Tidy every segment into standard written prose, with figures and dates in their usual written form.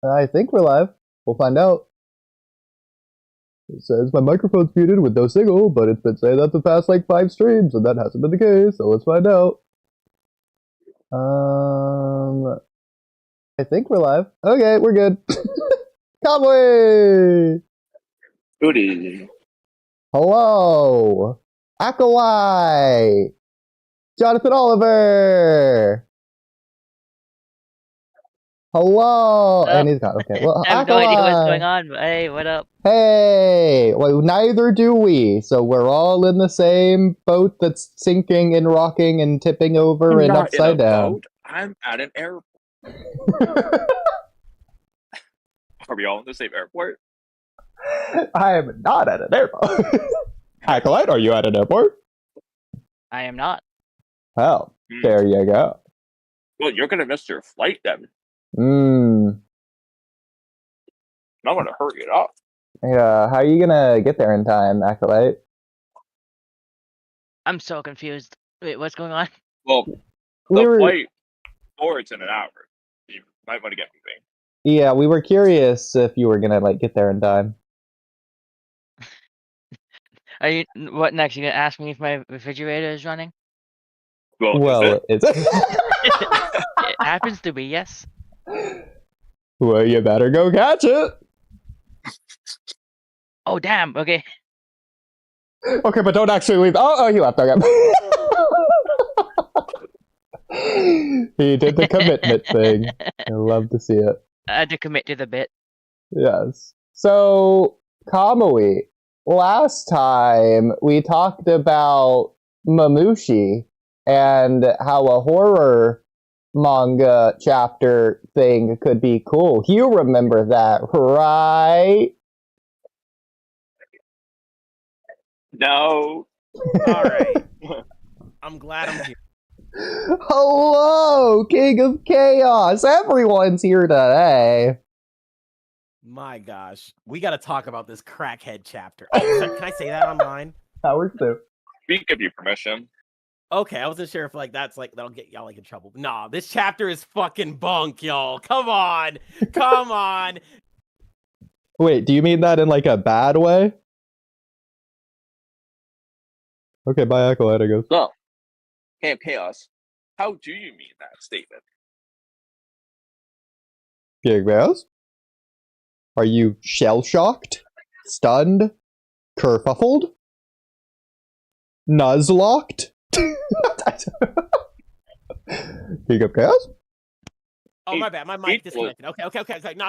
I think we're live. We'll find out. It says my microphone's muted with no signal, but it's been saying that the past like 5 streams, and that hasn't been the case. So let's find out. I think we're live. Okay, we're good. Kamui! Oodie. Hello! Akawai! Jonathan Oliver! Hello! And he's gone. Okay, well, I have no idea what's going on, but hey, what up? Hey! Well, neither do we. So we're all in the same boat that's sinking and rocking and tipping over and Not upside in a down. boat. I'm at an airport. Are we all in the same airport? I am not at an airport. Acolyte, are you at an airport? I am not. Well, there you go. Well, you're gonna miss your flight then. I'm gonna hurry it up. Yeah, how are you gonna get there in time, Acolyte? I'm so confused. Wait, what's going on? Well, the flight boards in an hour. You might want to get moving. Yeah, we were curious if you were gonna get there in time. Are you? What next? You gonna ask me if my refrigerator is running? Well, it's it happens to be, yes. Well, you better go catch it. Oh damn. Okay. Okay, but don't actually leave. Oh, he left. Okay. He did the commitment thing. I love to see it. I had to commit to the bit. Yes. So, Kamui, last time we talked about Mamushi and how a horror manga chapter thing could be cool. You remember that, right? No. All right. I'm glad I'm here. Hello, King of Chaos. Everyone's here today. My gosh. We got to talk about this crackhead chapter. Oh, sorry, can I say that online? Howard too. We give you permission. Okay, I wasn't sure if that'll get y'all in trouble. Nah, this chapter is fucking bunk, y'all. Come on. Come on. Wait, do you mean that in a bad way? Okay, bye, Acolyte, I guess. So, King of Chaos, how do you mean that statement? King of Chaos? Are you shell-shocked? Stunned? Kerfuffled? Nuzlocked? King of Chaos? Oh, my bad. My mic disconnected. Okay. No.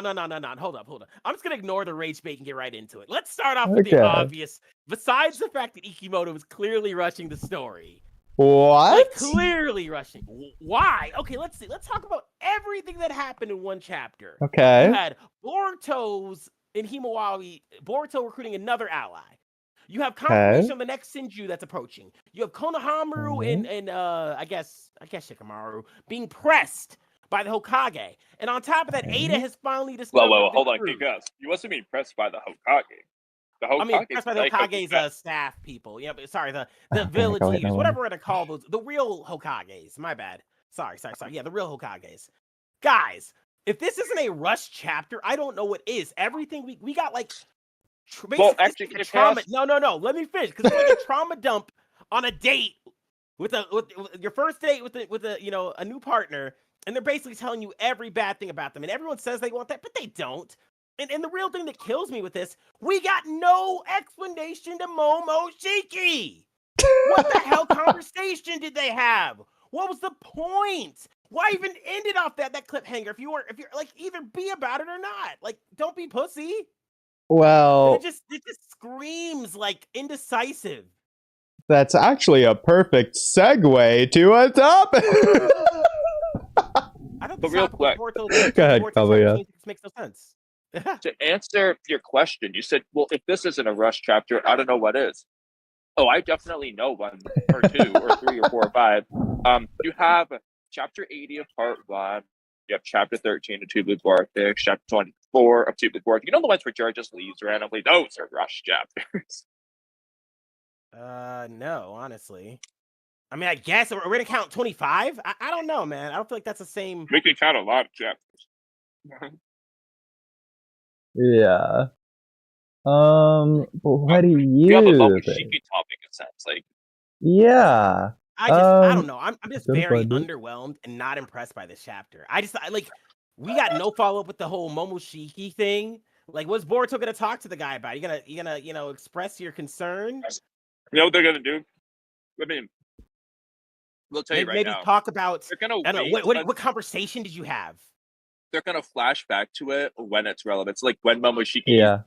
Hold up. I'm just going to ignore the rage bait and get right into it. Let's start off with the obvious. Besides the fact that Ikimoto was clearly rushing the story. What? Clearly rushing. Why? Okay, let's see. Let's talk about everything that happened in one chapter. Okay. You had Boruto's in Himawari, Boruto recruiting another ally. You have confirmation on the next Senju that's approaching. You have Konohamaru and I guess Shikamaru being pressed by the Hokage. And on top of that, Ada has finally discovered. Well, hold on, King Chaos. You must be impressed by the Hokage. Impressed by the Hokage's staff people. Yeah, but sorry, the village leaders, whatever we're gonna call those, the real Hokages. My bad. Sorry. Yeah, the real Hokages. Guys, if this isn't a rush chapter, I don't know what is. Everything we got actually, a trauma. No. Let me finish because it's like a trauma dump on a date with your first date with a new partner, and they're basically telling you every bad thing about them, and everyone says they want that, but they don't. And the real thing that kills me with this, we got no explanation to Momoshiki. What the hell conversation did they have? What was the point? Why even end it off that cliffhanger if you're either be about it or not? Don't be pussy. Well, it just screams indecisive. That's actually a perfect segue to a topic. I don't but real quick. Go ahead, Kamui. It makes no sense. To answer your question, you said, well, if this isn't a rush chapter, I don't know what is. Oh, I definitely know 1 or 2 or 3 or 4 or 5. You have chapter 80 of part 1. You have chapter 13 of Two Blue Vortex, chapter 24 of Two Blue Vortex. You know the ones where Jared just leaves randomly? Those are rush chapters. No, honestly. I mean, I guess we're gonna count 25. I don't know, man. I don't feel like that's the same. We can count a lot of chapters. Yeah. What do You have a you think? Momoshiki topic in a sense, like Yeah. I don't know. I'm just Gotta very find it. underwhelmed and not impressed by this chapter. Like we got no follow up with the whole Momoshiki thing. Like, what's Boruto gonna talk to the guy about? You gonna express your concern? you know what they're gonna do. I mean, we'll tell you right Maybe now. talk about. They're gonna I don't know. wait. What conversation did you have? They're gonna flash back to it when it's relevant. It's like when Momoshiki Yeah.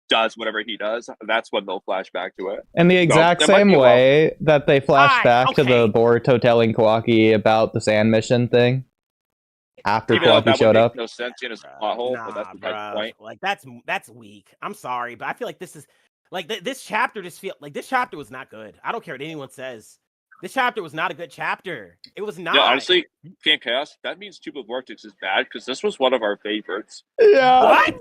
does whatever he does, that's when they'll flash back to it. In the exact there might same be a lot- way that they flash back to the okay. Boruto telling Kawaki about the sand mission thing after Even though Kawaki that showed would make up. no sense in his plot hole, but that's Nah, besides the bruh. point. Like that's weak. I'm sorry, but I feel like this is like this chapter just feel like this chapter was not good. I don't care what anyone says. This chapter was not a good chapter. It was not. Yeah, honestly, Fan Chaos, that means Tube of Vortex is bad because this was one of our favorites. Yeah. What?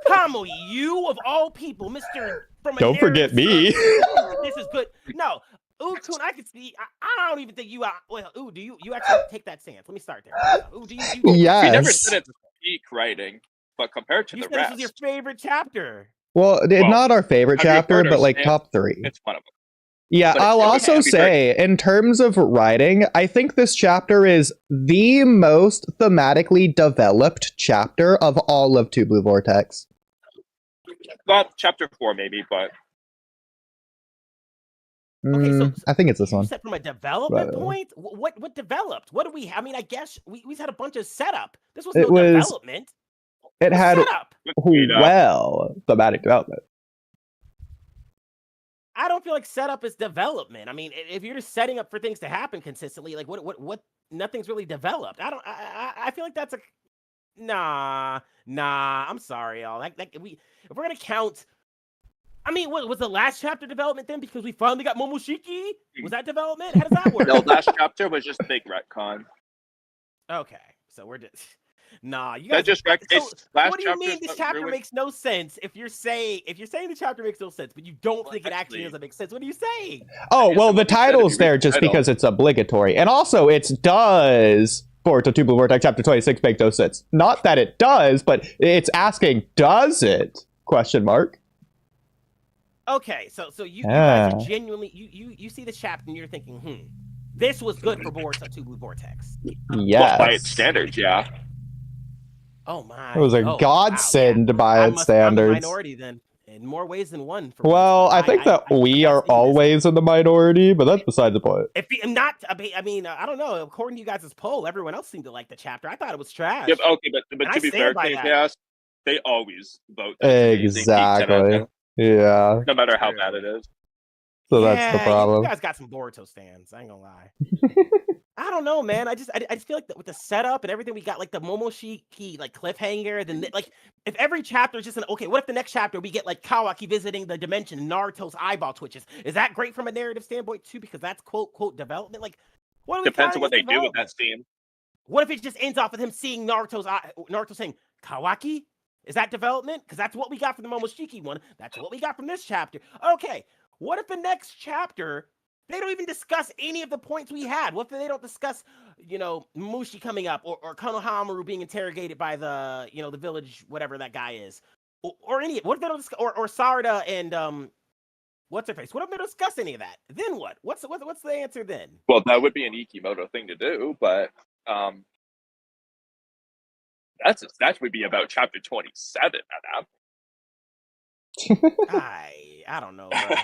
Kamui, you of all people, Mr. From a Don't forget me. This is good. No, Kun, I could see. I don't even think you. Well, do you actually take that stance? Let me start there. Do you? Yes. We never said it's peak writing, but compared to You the said rest, this was your favorite chapter. Well, not our favorite have you chapter, heard our but like stance? top 3. It's one of them. Yeah, But I'll okay, also to be fair- say, in terms of writing, I think this chapter is the most thematically developed chapter of all of Two Blue Vortex. Well, chapter 4 maybe, but Okay, so I think it's this you one. said from a development Right. point, what developed? What do we? I mean, I guess we had a bunch of setup. This was It no was- development. It was had setup. thematic development. I don't feel like setup is development. I mean, if you're just setting up for things to happen consistently, like what nothing's really developed. I feel like that's a nah. I'm sorry, y'all. If we're gonna count, I mean, what was the last chapter development then? Because we finally got Momoshiki. Was that development? How does that work? no, last chapter was just big retcon. Okay, so we're just nah. You That guys just last what do you mean chapter's this chapter ruined- makes no sense? If you're saying the chapter makes no sense, but you don't think it actually actually- doesn't make sense, what are you saying? Oh, guess well, it the would be better if title's you there read the just title. because it's obligatory. And also, it does Boruto Two Blue Vortex Chapter 26 make no sense. Not that it does, but it's asking, does it? Question mark. Okay, so you guys are genuinely you see the chapter and you're thinking, this was good for Boruto 2 Blue Vortex. Yes. Well, by its standards, yeah. Oh my! It was a godsend by its I'm a standards. minority then, in more ways than one. For Well, once, I think that we I are see this. always in the minority, but that's beside the point. If I'm not, I mean, I don't know. According to you guys' poll, everyone else seemed to like the chapter. I thought it was trash. Yeah, okay, but And I to be stand fair, by Fan that. Chaos, they always vote. that it's amazing, peak 10 out of Exactly. 10, Yeah. no matter how True. bad it is. So that's the You problem. guys got some Boruto stands. I ain't gonna lie. I don't know, man. I just feel like with the setup and everything we got, like the Momoshiki like cliffhanger, then like if every chapter is just okay, what if the next chapter we get like Kawaki visiting the dimension and Naruto's eyeball twitches? Is that great from a narrative standpoint too? Because that's quote development. Like, what are we Depends on counting what as they do with development? that scene. What if it just ends off with him seeing Naruto saying Kawaki? Is that development? Because that's what we got from the Momoshiki one. That's what we got from this chapter. Okay, what if the next chapter they don't even discuss any of the points we had? What if they don't discuss, Mushi coming up or Konohamaru being interrogated by the, the village, whatever that guy is, or any? What if they don't discuss or Sarada and what's her face? What if they don't discuss any of that? Then what? What's the answer then? Well, that would be an Ikimoto thing to do, but that would be about chapter 27 at that. I don't know. Bro.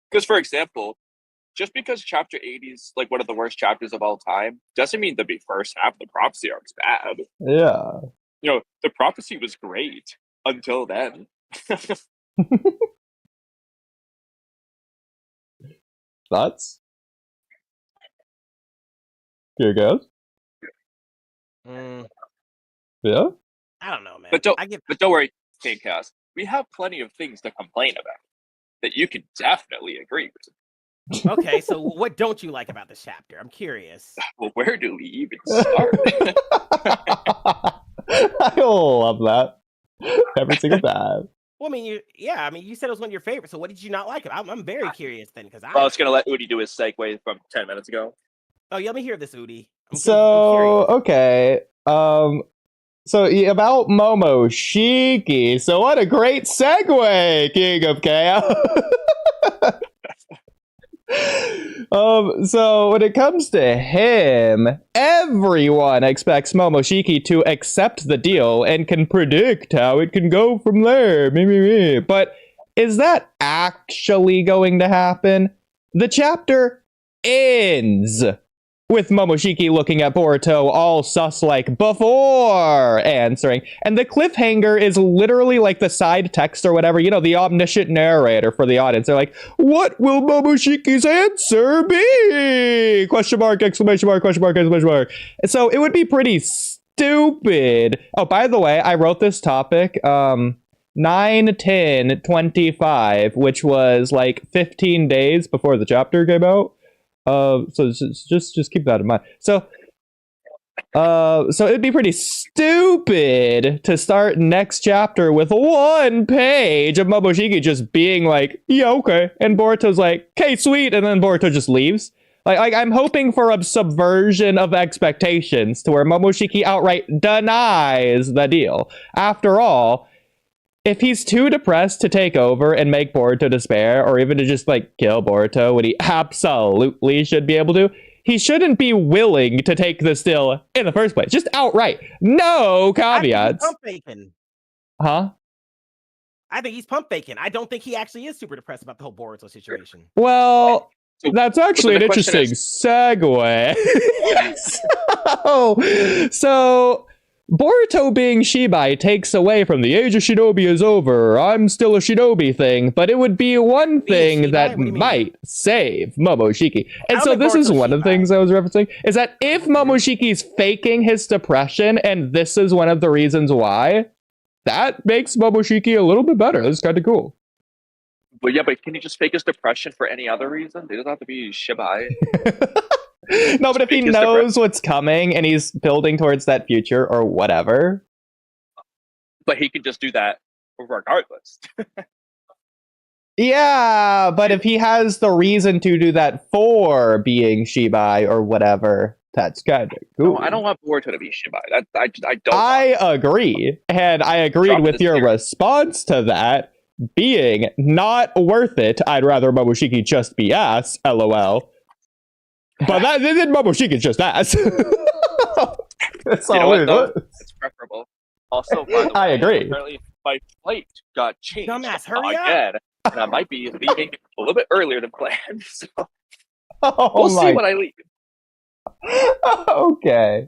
Because, for example, just because chapter 80 is like one of the worst chapters of all time doesn't mean that the first half of the prophecy arc's bad. Yeah. The prophecy was great until then. Thoughts? Here goes. Yeah? I don't know, man. But don't worry, Kcast. We have plenty of things to complain about that you can definitely agree with. Okay, so what don't you like about this chapter? I'm curious. Well, where do we even start? I love that. Every single time. Well, I mean, you said it was one of your favorites. So what did you not like it? I'm very curious then, because I was gonna let Oodie do his segue from 10 minutes ago. Oh, yeah, let me hear this, Oodie. So, okay. So about Momoshiki. So what a great segue, King of Chaos. So when it comes to him, everyone expects Momoshiki to accept the deal and can predict how it can go from there. But is that actually going to happen? The chapter ends with Momoshiki looking at Boruto all sus-like before answering. And the cliffhanger is literally like the side text or whatever, the omniscient narrator for the audience. They're like, what will Momoshiki's answer be? Question mark, exclamation mark, question mark, exclamation mark. So it would be pretty stupid. Oh, by the way, I wrote this topic 9/10/25, which was like 15 days before the chapter came out. So just keep that in mind. So it'd be pretty stupid to start next chapter with one page of Momoshiki just being like, yeah, okay, and Boruto's like, okay, sweet, and then Boruto just leaves. Like I'm hoping for a subversion of expectations to where Momoshiki outright denies the deal. After all, if he's too depressed to take over and make Boruto despair, or even to just, kill Boruto when he absolutely should be able to, he shouldn't be willing to take this deal in the first place. Just outright. No caveats. Pump faking. Huh? I think he's pump faking. I don't think he actually is super depressed about the whole Boruto situation. Well, that's actually an interesting segue. So Boruto being Shibai takes away from the age of Shinobi is over, I'm still a Shinobi thing, but it would be one thing that might save Momoshiki. And so this is one of the things I was referencing, is that if Momoshiki's faking his depression, and this is one of the reasons why, that makes Momoshiki a little bit better. That's kind of cool. But yeah, but can he just fake his depression for any other reason? It doesn't have to be Shibai. No, but if he knows what's coming and he's building towards that future or whatever. But he can just do that regardless. Yeah, but if he has the reason to do that for being Shibai or whatever, that's kind of cool. No, I don't want Boruto to be Shibai. I don't. I agree. And I agreed with your response to that being not worth it. I'd rather Momoshiki just be ass, lol. But that then Momoshiki's just ass. That's all it is. It's preferable. Also, by the way, I agree. Apparently, my flight got changed. Dumbass, hurry again, and I might be leaving a little bit earlier than planned. So we'll see when I leave. Okay.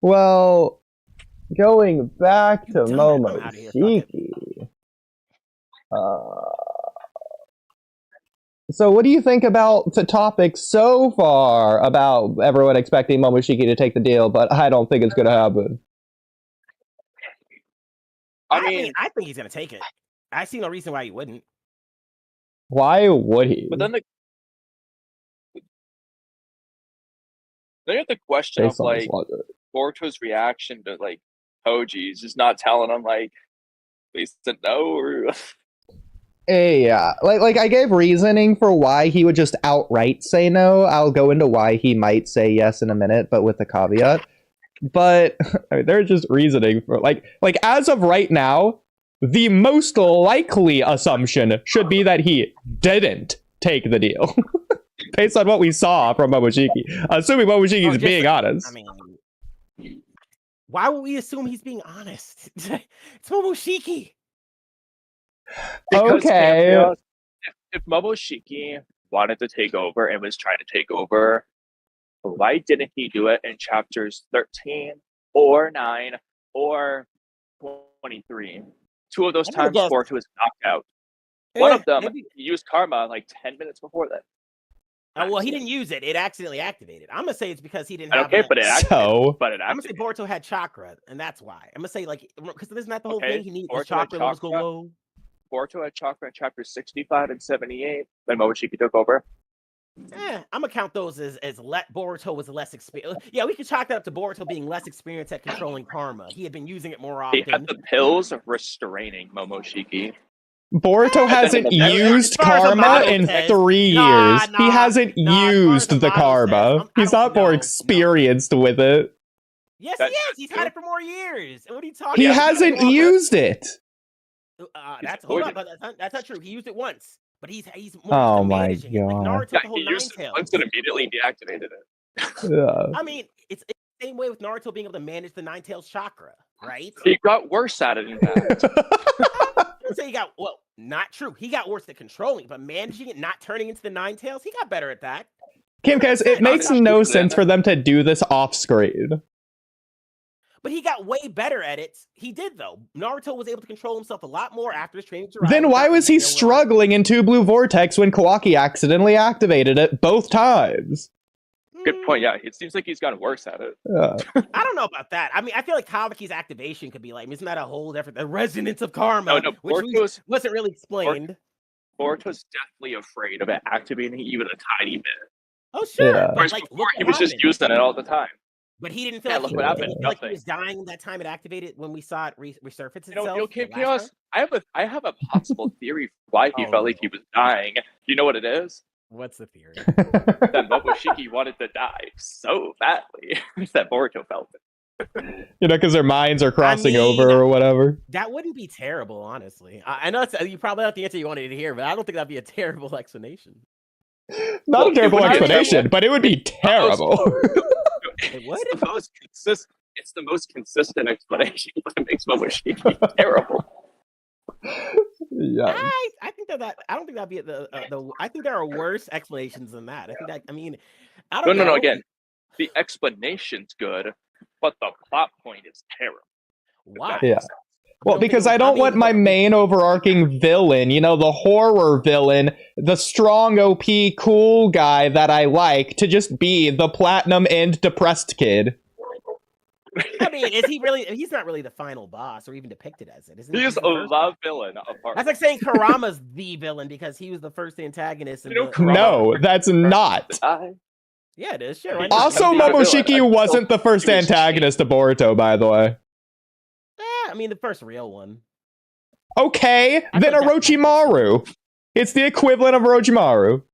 Well, going back to Momoshiki. So what do you think about the topic so far about everyone expecting Momoshiki to take the deal, but I don't think it's going to happen? I mean, I think he's going to take it. I see no reason why he wouldn't. Why would he? But then you have the question of Boruto's reaction to Hoji's just not telling him they said no or. Yeah, I gave reasoning for why he would just outright say no. I'll go into why he might say yes in a minute, but with a caveat. But I mean, they're just reasoning for as of right now, the most likely assumption should be that he didn't take the deal, based on what we saw from Momoshiki. Assuming Momoshiki's being honest. I mean, why would we assume he's being honest? It's Momoshiki. Because okay. If Momoshiki wanted to take over and was trying to take over, why didn't he do it in chapters 13 or 9 or 23? Two of those times Boruto was knocked out. One of them, he used karma 10 minutes before that. Well, he didn't use it. It accidentally activated. I'm going to say it's because he didn't have okay, but it activated. I'm going to say Boruto had chakra, and that's why. I'm going to say, because isn't that the whole thing? He needs his chakra levels go low. Boruto had chakra in chapters 65 and 78. Then Momoshiki took over. I'm gonna count those as Boruto was less experienced. Yeah, we could chalk that up to Boruto being less experienced at controlling karma. He had been using it more often. He had the pills of restraining Momoshiki. Boruto hasn't used karma in 3 years. He hasn't used the karma. He's not more experienced with it. Yes, That- he is. He's had it for more years. What are you talking He about? hasn't used it. That's avoided hold up, but that's not true. He used it once, but he's more Oh used to my managing it. Like God. Naruto, Yeah, the whole he used it Nine-Tails. once and immediately deactivated it. Yeah. I mean, it's the same way with Naruto being able to manage the Nine-Tails chakra, right? He got worse at it, in fact. I would say he got not true. He got worse at controlling, but managing it, not turning into the Nine-Tails, he got better at that. Kimkaz, it makes no sense for them to do this off screen. But he got way better at it. He did, though. Naruto was able to control himself a lot more after his training. Then why was he struggling in Two Blue Vortex when Kawaki accidentally activated it both times? Good point. Yeah, it seems like he's gotten worse at it. Yeah. I don't know about that. I mean, I feel like Kawaki's activation could be like, isn't that a whole different the resonance of karma? No, which wasn't really explained. Boruto's definitely afraid of it activating even a tiny bit. Oh, sure. Yeah. But, Whereas like, before, look he what was just happened. using it all the time. But he didn't feel Yeah, like look he, what happened. didn't feel like he Nothing. was dying that time it activated when we saw it resurface You know, itself. okay, the last Chaos, I have a possible theory why he felt like he was dying. Do you know what it is? time. What's the theory? That Momoshiki wanted to die so badly that Boruto felt it. You know, because their minds are crossing mean, over or whatever. That wouldn't be terrible, honestly. I know you probably not the answer you wanted to hear, but I don't think that'd be a terrible explanation. Not Well, a terrible it would be explanation, terrible. but it would be terrible. It would? It's the most consistent explanation, but it makes Momoshiki terrible. Yeah. I think that I don't think that'd be the I think there are worse explanations than that. I think that I don't know. No. Again, the explanation's good, but the plot point is terrible. Why? Yeah. Well, because I don't want my main overarching villain, you know, the horror villain, the strong OP cool guy that I like, to just be the platinum and depressed kid. I mean, is he really? He's not really the final boss, or even depicted as it. Isn't He's the a first love villain apart. That's like saying Kurama's the villain because he was the first antagonist. You know, the, Kurama- No, that's not. yeah, it is. Sure. why not? Also, I'm not a villain. Momoshiki wasn't the first He was antagonist to Boruto, by the way. Yeah, I mean the first real one. Okay, I then thought that- Orochimaru. It's the equivalent of Orochimaru.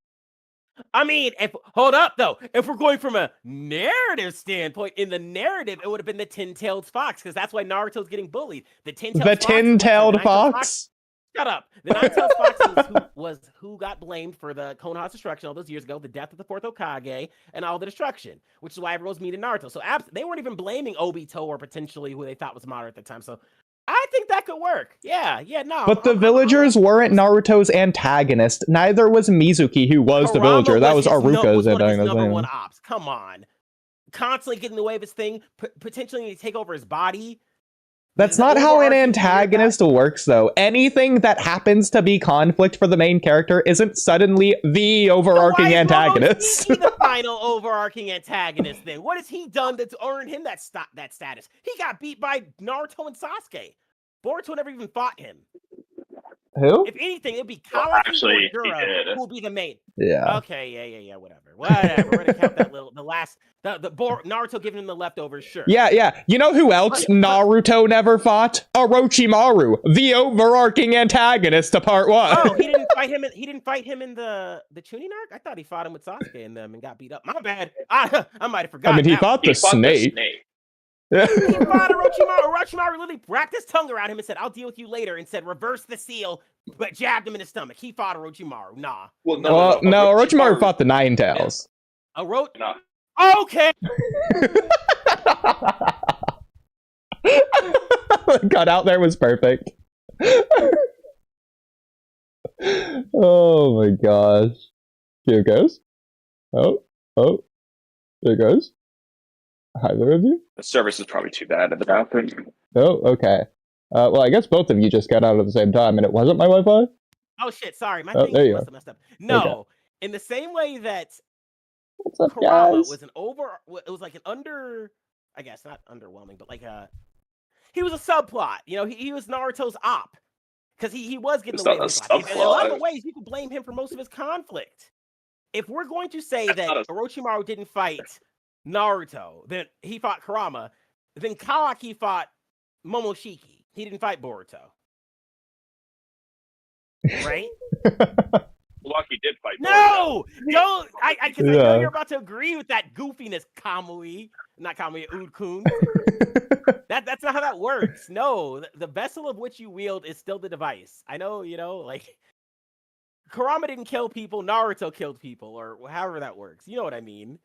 I mean, hold up though. If we're going from a narrative standpoint, in the narrative, it would have been the tin-tailed fox because that's why Naruto's getting bullied. The Tin-tailed fox? Shut up. The nine-tailed fox was who got blamed for the Konoha's destruction all those years ago, the death of the fourth Hokage, and all the destruction, which is why everyone's meeting Naruto. So they weren't even blaming Obito or potentially who they thought was Madara at the time. So I think that could work. Yeah, no. But the villagers weren't Naruto's antagonist. Neither was Mizuki, who was the Kurama villager. That was his Aruka's one of his antagonist. number anyway. one ops. Come on. Constantly getting in the way of his thing, potentially to take over his body. That's The not how an overarching fear antagonist works, though. Anything that happens to be conflict for the main character isn't suddenly the overarching antagonist. Why is Momoshiki the final overarching antagonist then? What has he done to earn him that status? He got beat by Naruto and Sasuke. Boruto never even fought him. Who? If anything, it'd be Well, Kawaki actually, or he Gura did. who would be the main. Yeah. Okay, yeah, whatever. We're gonna count that Naruto giving him the leftovers, sure. Yeah. You know who else Naruto never fought? Orochimaru, the overarching antagonist to part 1. Oh, he didn't fight him. He didn't fight him in the Chunin arc. I thought he fought him with Sasuke and them and got beat up. My bad. I might have forgotten. I mean, he that fought He the fought snake. He fought Orochimaru. Orochimaru literally wrapped his tongue around him and said, "I'll deal with you later," and said, "Reverse the seal," but jabbed him in the stomach. He fought Orochimaru. Nah. Well, No, Orochimaru fought the Nine Tails. No. Okay. Got out there was perfect. Oh my gosh. Here it goes. Oh. There it goes. Hi there of you. The service is probably too bad in the bathroom. Oh, okay. Well, I guess both of you just got out at the same time, and it wasn't my Wi-Fi? Oh shit. Sorry, my Oh, thing there you must have messed up. No. Okay. In the same way that What's up, Kurama guys? was it was like an I guess not underwhelming, but like he was a subplot. You know, he was Naruto's op because he was getting It's away not with a his life. In a lot of subplot. ways, you can blame him for most of his conflict. If we're going to say That's that not a- Orochimaru didn't fight Naruto, then he fought Kurama, then Kawaki fought Momoshiki. He didn't fight Boruto. Right? Walky did fight. No, don't. Because I know Yeah. you're about to agree with that goofiness, Kamui. Not Kamui, Oodie. That's not how that works. No, the vessel of which you wield is still the device. I know, like Kurama didn't kill people, Naruto killed people, or however that works. You know what I mean?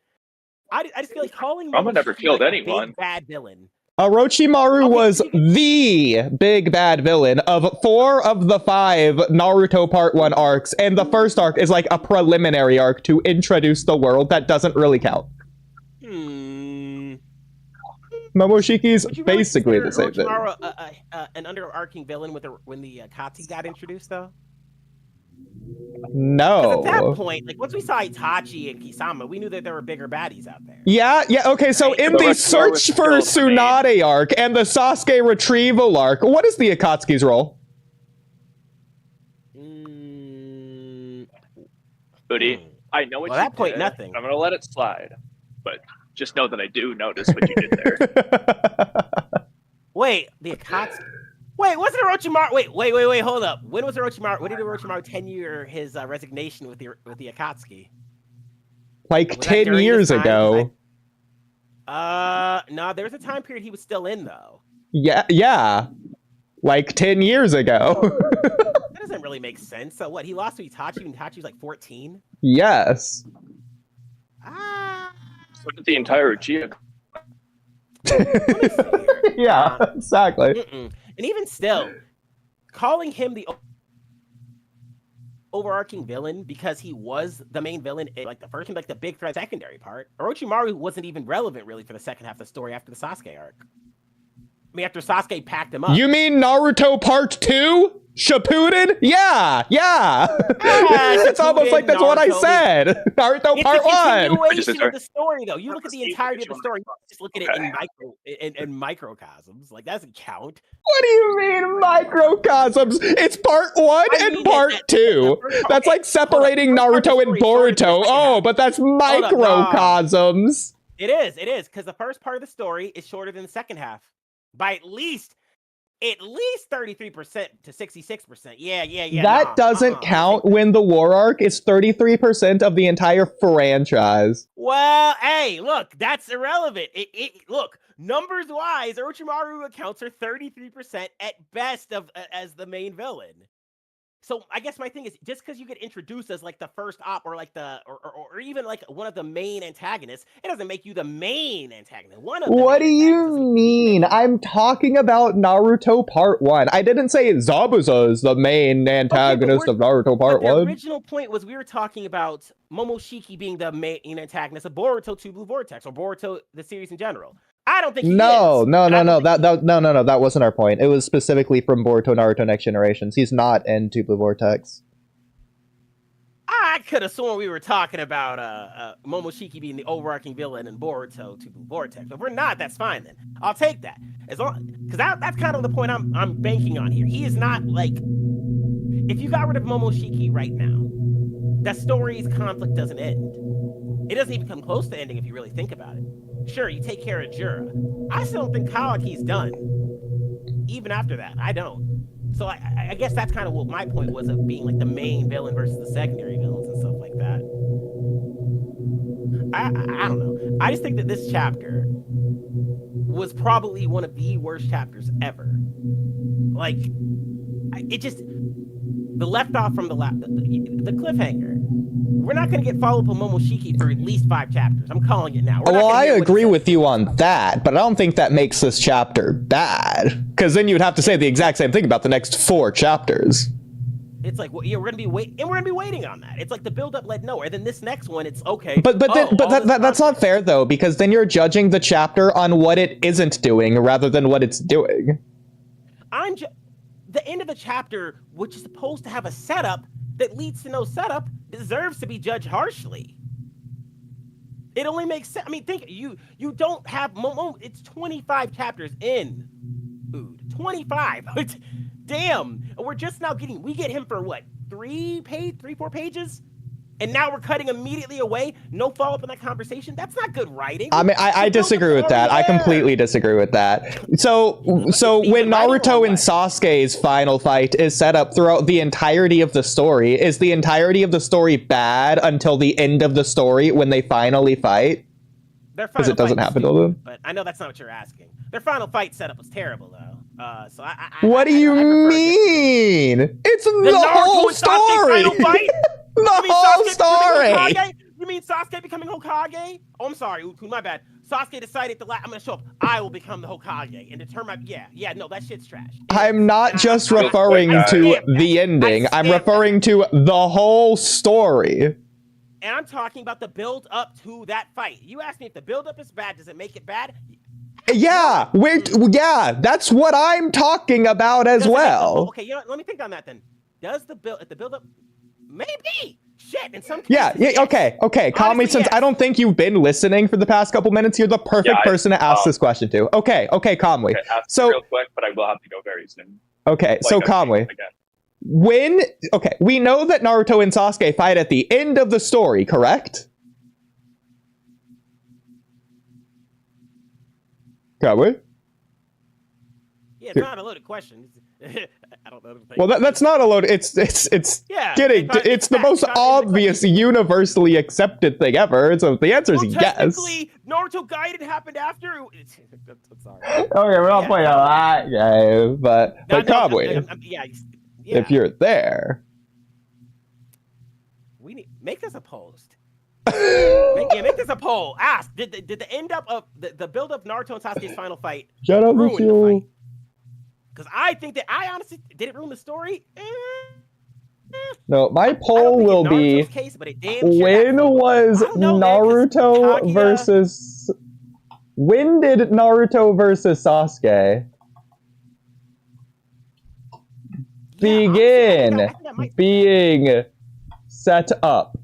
I just feel like calling Kurama never Momoshiki, killed like, the anyone. big bad villain. Orochimaru Okay, was so you the big bad villain of 4 of the 5 Naruto Part 1 arcs, and the first arc is like a preliminary arc to introduce the world that doesn't really count. Momoshiki's Would you really basically the consider same thing. Orochimaru an underarching villain when the Akatsuki got introduced, though? Because at that No. point, like once we saw Itachi and Kisama, we knew that there were bigger baddies out there. Yeah, okay, so Right. in But the Orochimaru was search for still the main. Tsunade arc and the Sasuke retrieval arc, what is the Akatsuki's role? Oodie, I know what Well, you that point, did. nothing. I'm gonna let it slide, but just know that I do notice what you did there. Wait, the Akatsuki. Wait, wasn't Orochimaru? Wait, hold up. When was Orochimaru? When did Orochimaru tenure his resignation with the Akatsuki? Like Was that 10 during years this time? ago. No, there was a time period he was still in though. Yeah. Like 10 years ago. That doesn't really make sense. So what? He lost to Itachi when Itachi was like 14. Yes. Look at the entire Uchiha. Let me see here. Yeah, exactly. And even still, calling him the overarching villain because he was the main villain in like the first and like the big threat secondary part, Orochimaru wasn't even relevant really for the second half of the story after the Sasuke arc. I mean, after Sasuke packed him up. You mean Naruto Part 2? Shippuden? Yeah. It's almost like that's what I Naruto, said. Naruto It's Part a 1. continuation of the story, though. You look at the entirety of the story, you just look at it Okay. in microcosms. Like, that doesn't count. What do you mean microcosms? It's Part 1 I and mean Part that- 2. okay, That's like separating hold up. The Naruto first and part of the story started in the Boruto. second Oh, half. but that's up, nah. microcosms. It is, because the first part of the story is shorter than the second half by at least 33% to 66%. Yeah. That doesn't count when the war arc is 33% of the entire franchise. Well, hey, look, that's irrelevant. Look, numbers wise, Orochimaru accounts for 33% at best as the main villain. So I guess my thing is, just because you get introduced as like the first op or like or even like one of the main antagonists, it doesn't make you the main antagonist. What do you mean? I'm talking about Naruto Part 1. I didn't say Zabuza is the main antagonist of Naruto Part The 1. original point was we were talking about Momoshiki being the main antagonist of Boruto 2 Blue Vortex or Boruto the series in general. I don't think he is. No. That That wasn't our point. It was specifically from Boruto Naruto Next Generations. He's not in Two Blue Vortex. I could have sworn we were talking about Momoshiki being the overarching villain in Boruto 2 Blue Vortex. If we're not, that's fine then. I'll take that. As long because that's kind of the point I'm banking on here. He is not like if you got rid of Momoshiki right now, that story's conflict doesn't end. It doesn't even come close to ending if you really think about it. Sure, you take care of Jura. I still don't think Kawaki's done. Even after that, I don't. So I guess that's kind of what my point was of being like the main villain versus the secondary villains and stuff like that. I don't know. I just think that this chapter was probably one of the worst chapters ever. Like, it just the left off from the cliffhanger. We're not going to get follow-up on Momoshiki for at least 5 chapters. I'm calling it now. Well, I agree with you on that, but I don't think that makes this chapter bad. Because then you'd have to say the exact same thing about the next 4 chapters. It's like, well, yeah, we're gonna be waiting on that. It's like the build-up led nowhere. Then this next one, it's okay. But that's not fair though, because then you're judging the chapter on what it isn't doing rather than what it's doing. The end of the chapter, which is supposed to have a setup that leads to no setup, deserves to be judged harshly. It only makes sense. I mean, think you don't have it's 25 chapters in. Dude, 25. Damn. We're just now we get him for what? 4 pages? and now we're cutting immediately away. No follow up in that conversation. That's not good writing. I mean, I disagree with that. I completely disagree with that. So when Naruto and Sasuke's final fight is set up throughout the entirety of the story, is the entirety of the story bad until the end of the story when they finally fight? Because it doesn't happen to them. But I know that's not what you're asking. Their final fight setup was terrible, though. So what do you mean? It's the whole story. The whole story. You mean Sasuke becoming Hokage? Oh, I'm sorry, Ukun, my bad. Sasuke decided I'm gonna show up. I will become the Hokage and determine. Yeah. No, that shit's trash. I'm not just referring to the ending. I'm referring to the whole story. And I'm talking about the build up to that fight. You asked me if the build up is bad. Does it make it bad? Yeah, that's what I'm talking about as well. Okay, you know what? Let me think on that then. Does the build up? Maybe. Shit. In some cases, yeah. Okay. Kamui, since I don't think you've been listening for the past couple minutes, you're the perfect person to ask this question to. Okay, Kamui. So real quick, but I will have to go very soon. Okay, so Kamui. We know that Naruto and Sasuke fight at the end of the story, correct? Kamui? Yeah, it's not a loaded question. I don't know. Well, that's not a load. It's the most obvious, universally accepted thing ever. So the answer is yes. Technically, Naruto Gaiden happened after. I'm sorry. Okay, we're not playing a lot game, but Kamui, if you're there, we need make this a post. make this a poll. Ask: Did the end up of the build up Naruto and Sasuke's final fight ruin the fight? Because I think that I honestly did it ruin the story. No, my poll will be case, but when was Naruto versus when did Naruto versus Sasuke begin being set up?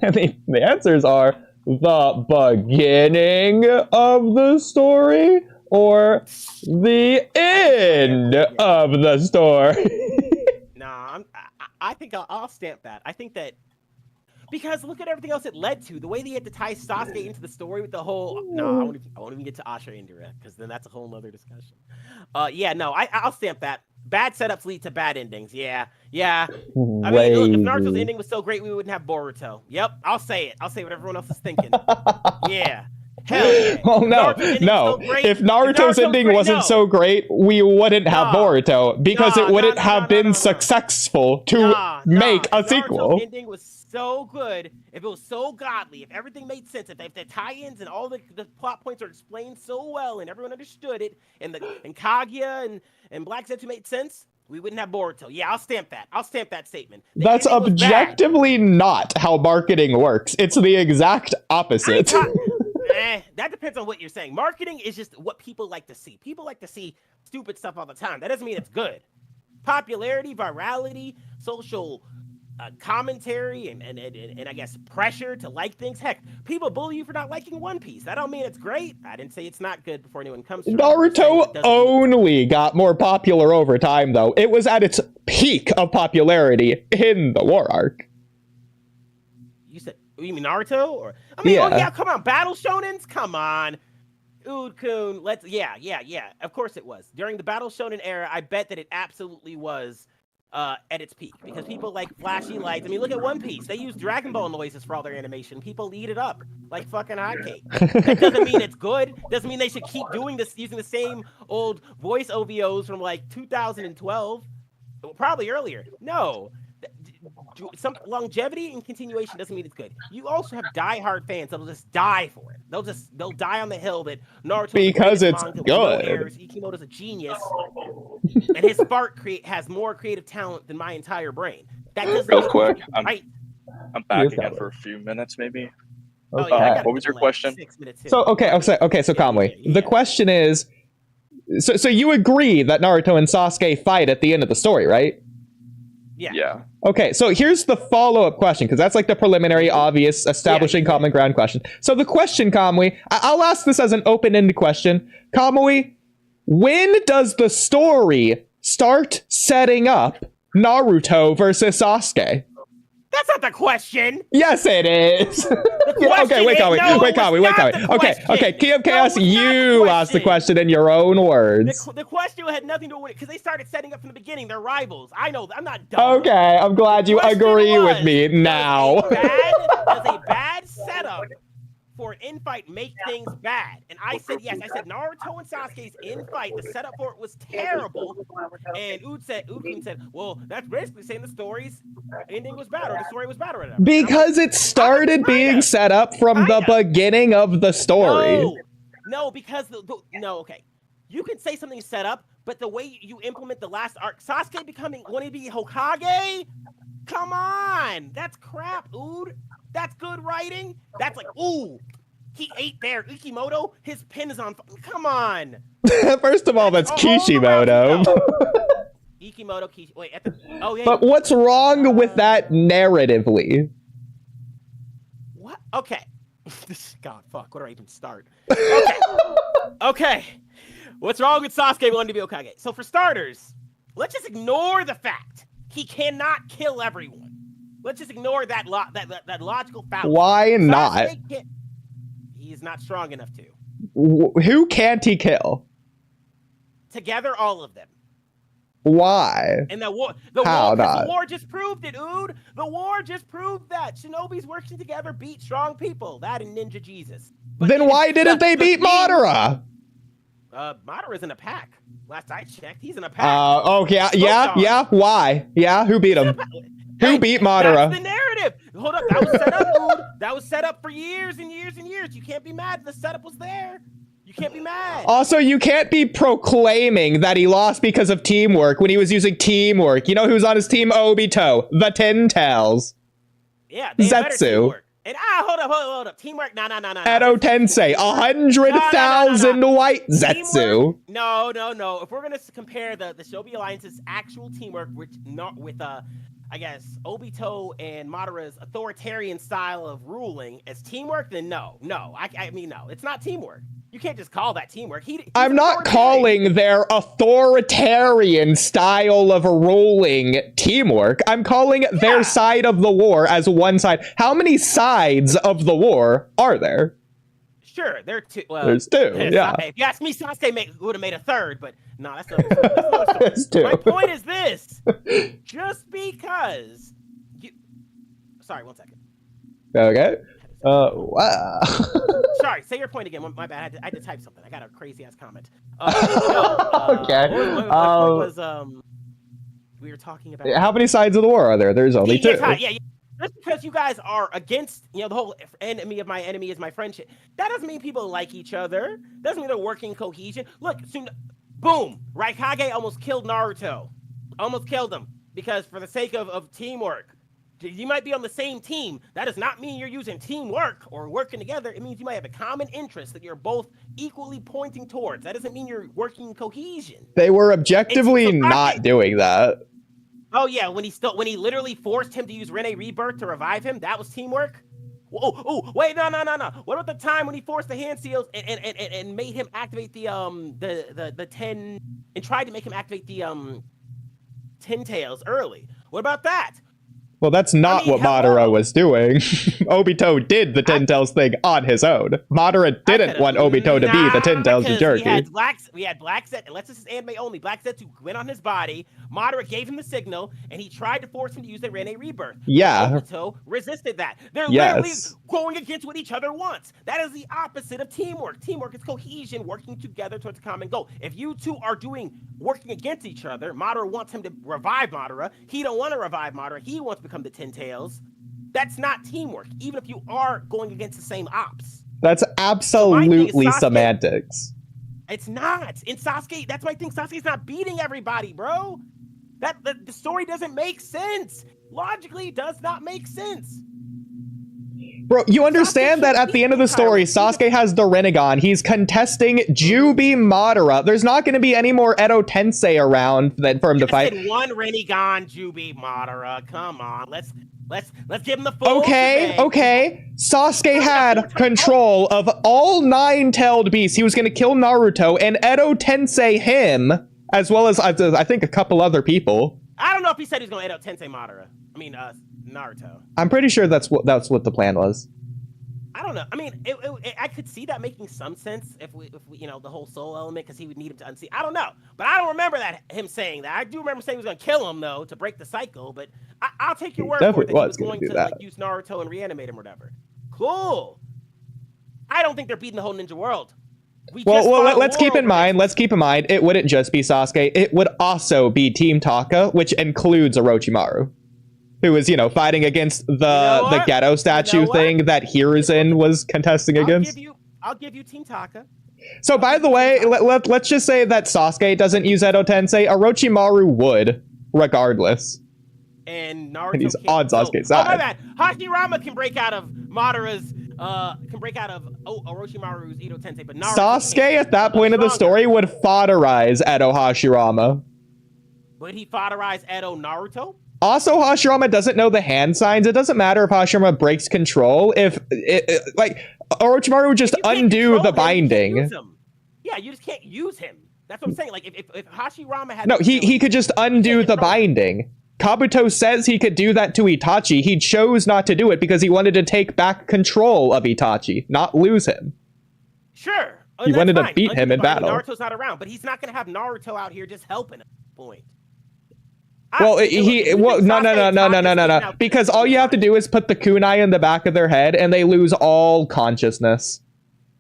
And the answers are the beginning of the story or the end of the story. Nah, I think I'll stamp that. I think that because look at everything else it led to. The way they had to tie Sasuke into the story with the whole. No, I won't even get to Asha Indira because then that's a whole nother discussion. I'll stamp that. Bad setups lead to bad endings. Yeah. I mean, look, if Naruto's ending was so great, we wouldn't have Boruto. Yep, I'll say it. I'll say what everyone else is thinking. Yeah. Hell yeah. Well, no. If Naruto's ending wasn't so great, we wouldn't have Boruto because it wouldn't have been successful to make a sequel. Naruto's ending was so good, if it was so godly, if everything made sense, if the tie-ins and all the plot points are explained so well and everyone understood it, and Kaguya and Black Zetsu made sense, we wouldn't have Boruto. Yeah, I'll stamp that. I'll stamp that statement. That's objectively not how marketing works. It's the exact opposite. That depends on what you're saying. Marketing is just what people like to see. People like to see stupid stuff all the time. That doesn't mean it's good. Popularity, virality, social commentary, and I guess pressure to like things. Heck, people bully you for not liking One Piece. That don't mean it's great. I didn't say it's not good before anyone comes to it. Naruto only got more popular over time, though. It was at its peak of popularity in the war arc. You mean Naruto? Or I mean, come on, Battle Shonens? Come on. Oodie, yeah. Of course it was. During the Battle Shonen era, I bet that it absolutely was at its peak. Because people like flashy lights. I mean, look at One Piece. They use Dragon Ball noises for all their animation. People eat it up like fucking hotcake. That doesn't mean it's good. Doesn't mean they should keep doing this, using the same old voice OVOs from like 2012. Probably earlier. No. Some longevity and continuation doesn't mean it's good. You also have diehard fans that'll just die for it. They'll die on the hill that Naruto because it's good. Ikimoto's a genius, and his spark has more creative talent than my entire brain. That doesn't real quick. I'm back again for a few minutes, maybe. Okay. What was your question? 6 minutes. So Kamui, the question is, so you agree that Naruto and Sasuke fight at the end of the story, right? Yeah. Okay, so here's the follow-up question, because that's like the preliminary, obvious, establishing common ground question. So the question, Kamui, I'll ask this as an open-ended question. Kamui, when does the story start setting up Naruto versus Sasuke? That's not the question. Yes, it is. question Okay, wait, is- Kamui. no, wait, it was Kamui. Wait, not Kamui. the Okay, question. okay. Key of No, Chaos, it was not the you asked the question in your own words. The question had nothing to do with it because they started setting up from the beginning. They're rivals. I know. I'm not dumb. Okay, I'm glad you Question agree with was, me now. Does a bad setup for an infight make things bad? And I said yes. I said Naruto and Sasuke's infight, the setup for it was terrible. And Oodie said, well, that's basically saying the story's ending was bad, or the story was bad, or whatever. Because it started being set up from the beginning of the story. No, because okay. You can say something's set up, but the way you implement the last arc, Sasuke wanting to be Hokage? Come on! That's crap, Ood. That's good writing. That's like, ooh, he ate there. Ikimoto, his pin is on. Come on. First of all, that's Kishimoto. Ikimoto, wait, oh yeah. But what's wrong with that narratively? What? Okay. God, fuck. Where do I even start? Okay. Okay. What's wrong with Sasuke wanting to be Hokage? So for starters, let's just ignore the fact he cannot kill everyone. Let's just ignore that logical fallacy. Why not? He's not strong enough to. Who can't he kill? Together, all of them. Why? And the war just proved it, Ood. The war just proved that Shinobi's working together beat strong people. That and Ninja Jesus. But then why didn't they beat Madara? Madara's in a pack. Last I checked, he's in a pack. Okay, yeah. Why? Yeah, who beat him? Who beat Madara? That's the narrative. Hold up, that was set up, Ood. That was set up for years and years and years. You can't be mad. The setup was there. You can't be mad. Also, you can't be proclaiming that he lost because of teamwork when he was using teamwork. You know who's on his team? Obito, the Ten Tails. Yeah, they have better Zetsu. teamwork. And hold up. Teamwork, no. Edo Tensei, 100,000 white Zetsu. No. If we're gonna compare the Shobi Alliance's actual teamwork, with I guess Obito and Madara's authoritarian style of ruling as teamwork, then no. I mean, no, it's not teamwork. You can't just call that teamwork. I'm not calling their authoritarian style of ruling teamwork. I'm calling their side of the war as one side. How many sides of the war are there? Sure, there are two. Well, there's two, yeah. If you ask me, Sasuke would have made a third, but no, that's not. There's two. My point is this. Just because Sorry, 1 second. Okay. Wow. Sorry, say your point again. My bad. I had to type something. I got a crazy ass comment. Okay. What was we were talking about? How many sides of the war are there? There's only two. Yeah. Just because you guys are against, the whole enemy of my enemy is my friendship, that doesn't mean people like each other. Doesn't mean they're working cohesion. Look, soon, boom, Raikage almost killed Naruto. Almost killed him because for the sake of teamwork. You might be on the same team. That does not mean you're using teamwork or working together. It means you might have a common interest that you're both equally pointing towards. That doesn't mean you're working cohesion. They were objectively not doing that. Oh yeah, when he literally forced him to use Rene Rebirth to revive him, that was teamwork. Oh, wait, no. What about the time when he forced the hand seals and made him activate the 10 and tried to make him activate the 10 tails early? What about that? Well, that's not what Madara was doing. Obito did the Ten Tails thing on his own. Madara didn't want Obito to be the Ten Tails jerky. We had Black Zet, unless this is anime only, Black Zetsu went on his body, Madara gave him the signal, and he tried to force him to use the Rene Rebirth. Yeah. Obito resisted that. They're literally going against what each other wants. That is the opposite of teamwork. Teamwork is cohesion, working together towards a common goal. If you two are working against each other, Madara wants him to revive Madara. He don't want to revive Madara. He wants to become the 10 Tails. That's not teamwork, even if you are going against the same ops. That's absolutely semantics. It's not. In Sasuke, that's why I think Sasuke's not beating everybody, bro. The story doesn't make sense. Logically, does not make sense. Bro, you understand that at the end of the story, Sasuke has the Rinnegan. He's contesting Jubi Madara. There's not going to be any more Edo Tensei around for him to fight. One Rinnegan, Jubi Madara. Come on, let's give him the full. Okay. Sasuke had control of all 9-tailed beasts. He was going to kill Naruto and Edo Tensei him, as well as I think a couple other people. I don't know if he said he was going to Edo Tensei Madara. Naruto. I'm pretty sure that's what the plan was. I don't know. I mean, I could see that making some sense if we the whole soul element, because he would need him to unsee. I don't know, but I don't remember him saying that. I do remember saying he was going to kill him though to break the cycle. But I'll take your word for it that he was going to like use Naruto and reanimate him or whatever. Cool. I don't think they're beating the whole ninja world. Let's keep in mind. It wouldn't just be Sasuke. It would also be Team Taka, which includes Orochimaru, who was, fighting against the ghetto statue thing that Hiruzen was contesting against. I'll give you Team Taka. So, by the way, let's just say that Sasuke doesn't use Edo Tensei. Orochimaru would, regardless. And Naruto and he's on Sasuke's side. Oh, my bad. Hashirama can break out of Madara's, Orochimaru's Edo Tensei, but Naruto Sasuke at that point of the story would foderize Edo Hashirama. Would he foderize Edo Naruto? Also, Hashirama doesn't know the hand signs. It doesn't matter if Hashirama breaks control. If Orochimaru would just undo the binding. Yeah, you just can't use him. That's what I'm saying. Like if Hashirama had he could just undo the binding. Kabuto says he could do that to Itachi. He chose not to do it because he wanted to take back control of Itachi, not lose him. Sure. He wanted to beat him in battle. Naruto's not around, but he's not going to have Naruto out here just helping at this point. No. Because all you have to do is put the kunai in the back of their head and they lose all consciousness.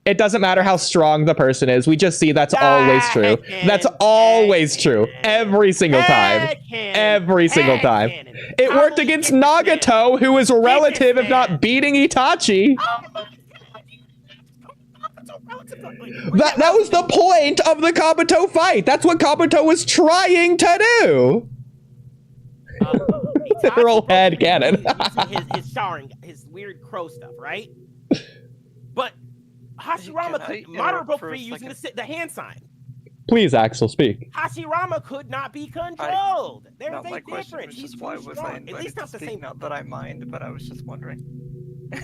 It doesn't matter how strong the person is. We just see that's always true. That's always true. Every single time. Every single time. It worked against Nagato, who is relative, if not beating Itachi. That was the point of the Kabuto fight. That's what Kabuto was trying to do. Literal head cannon. his weird crow stuff, right? But Hashirama could Madara broke free using the hand sign. Please, Axel, speak. Hashirama could not be controlled. They're different. He's why was I at least not the same. Not that I mind, but I was just wondering.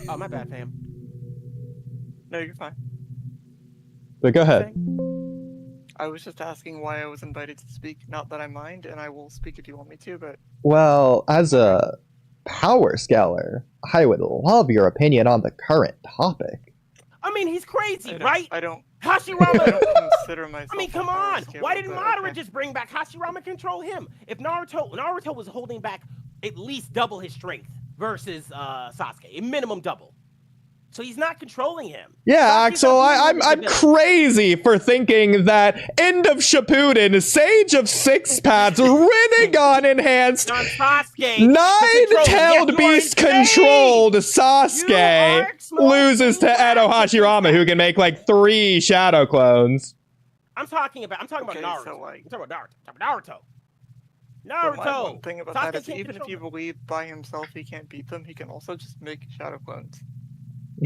Oh, my bad, fam. No, you're fine. But go ahead. I was just asking why I was invited to speak. Not that I mind, and I will speak if you want me to, but... Well, as a power scaler, I would love your opinion on the current topic. I mean, he's crazy, right? I don't... Hashirama... I don't consider myself I mean, come on! Why didn't Madara just bring back Hashirama control him? If Naruto was holding back at least double his strength versus Sasuke, a minimum double. So he's not controlling him. Yeah, Axel, I'm crazy for thinking that End of Shippuden, Sage of Six Paths, Rinnegan enhanced, Nine-tailed Beast controlled Sasuke loses to Edo Hashirama, who can make like 3 shadow clones. I'm talking about Naruto. So, I'm talking about Naruto. Naruto. One thing about that is even if you believe by himself he can't beat them, he can also just make shadow clones.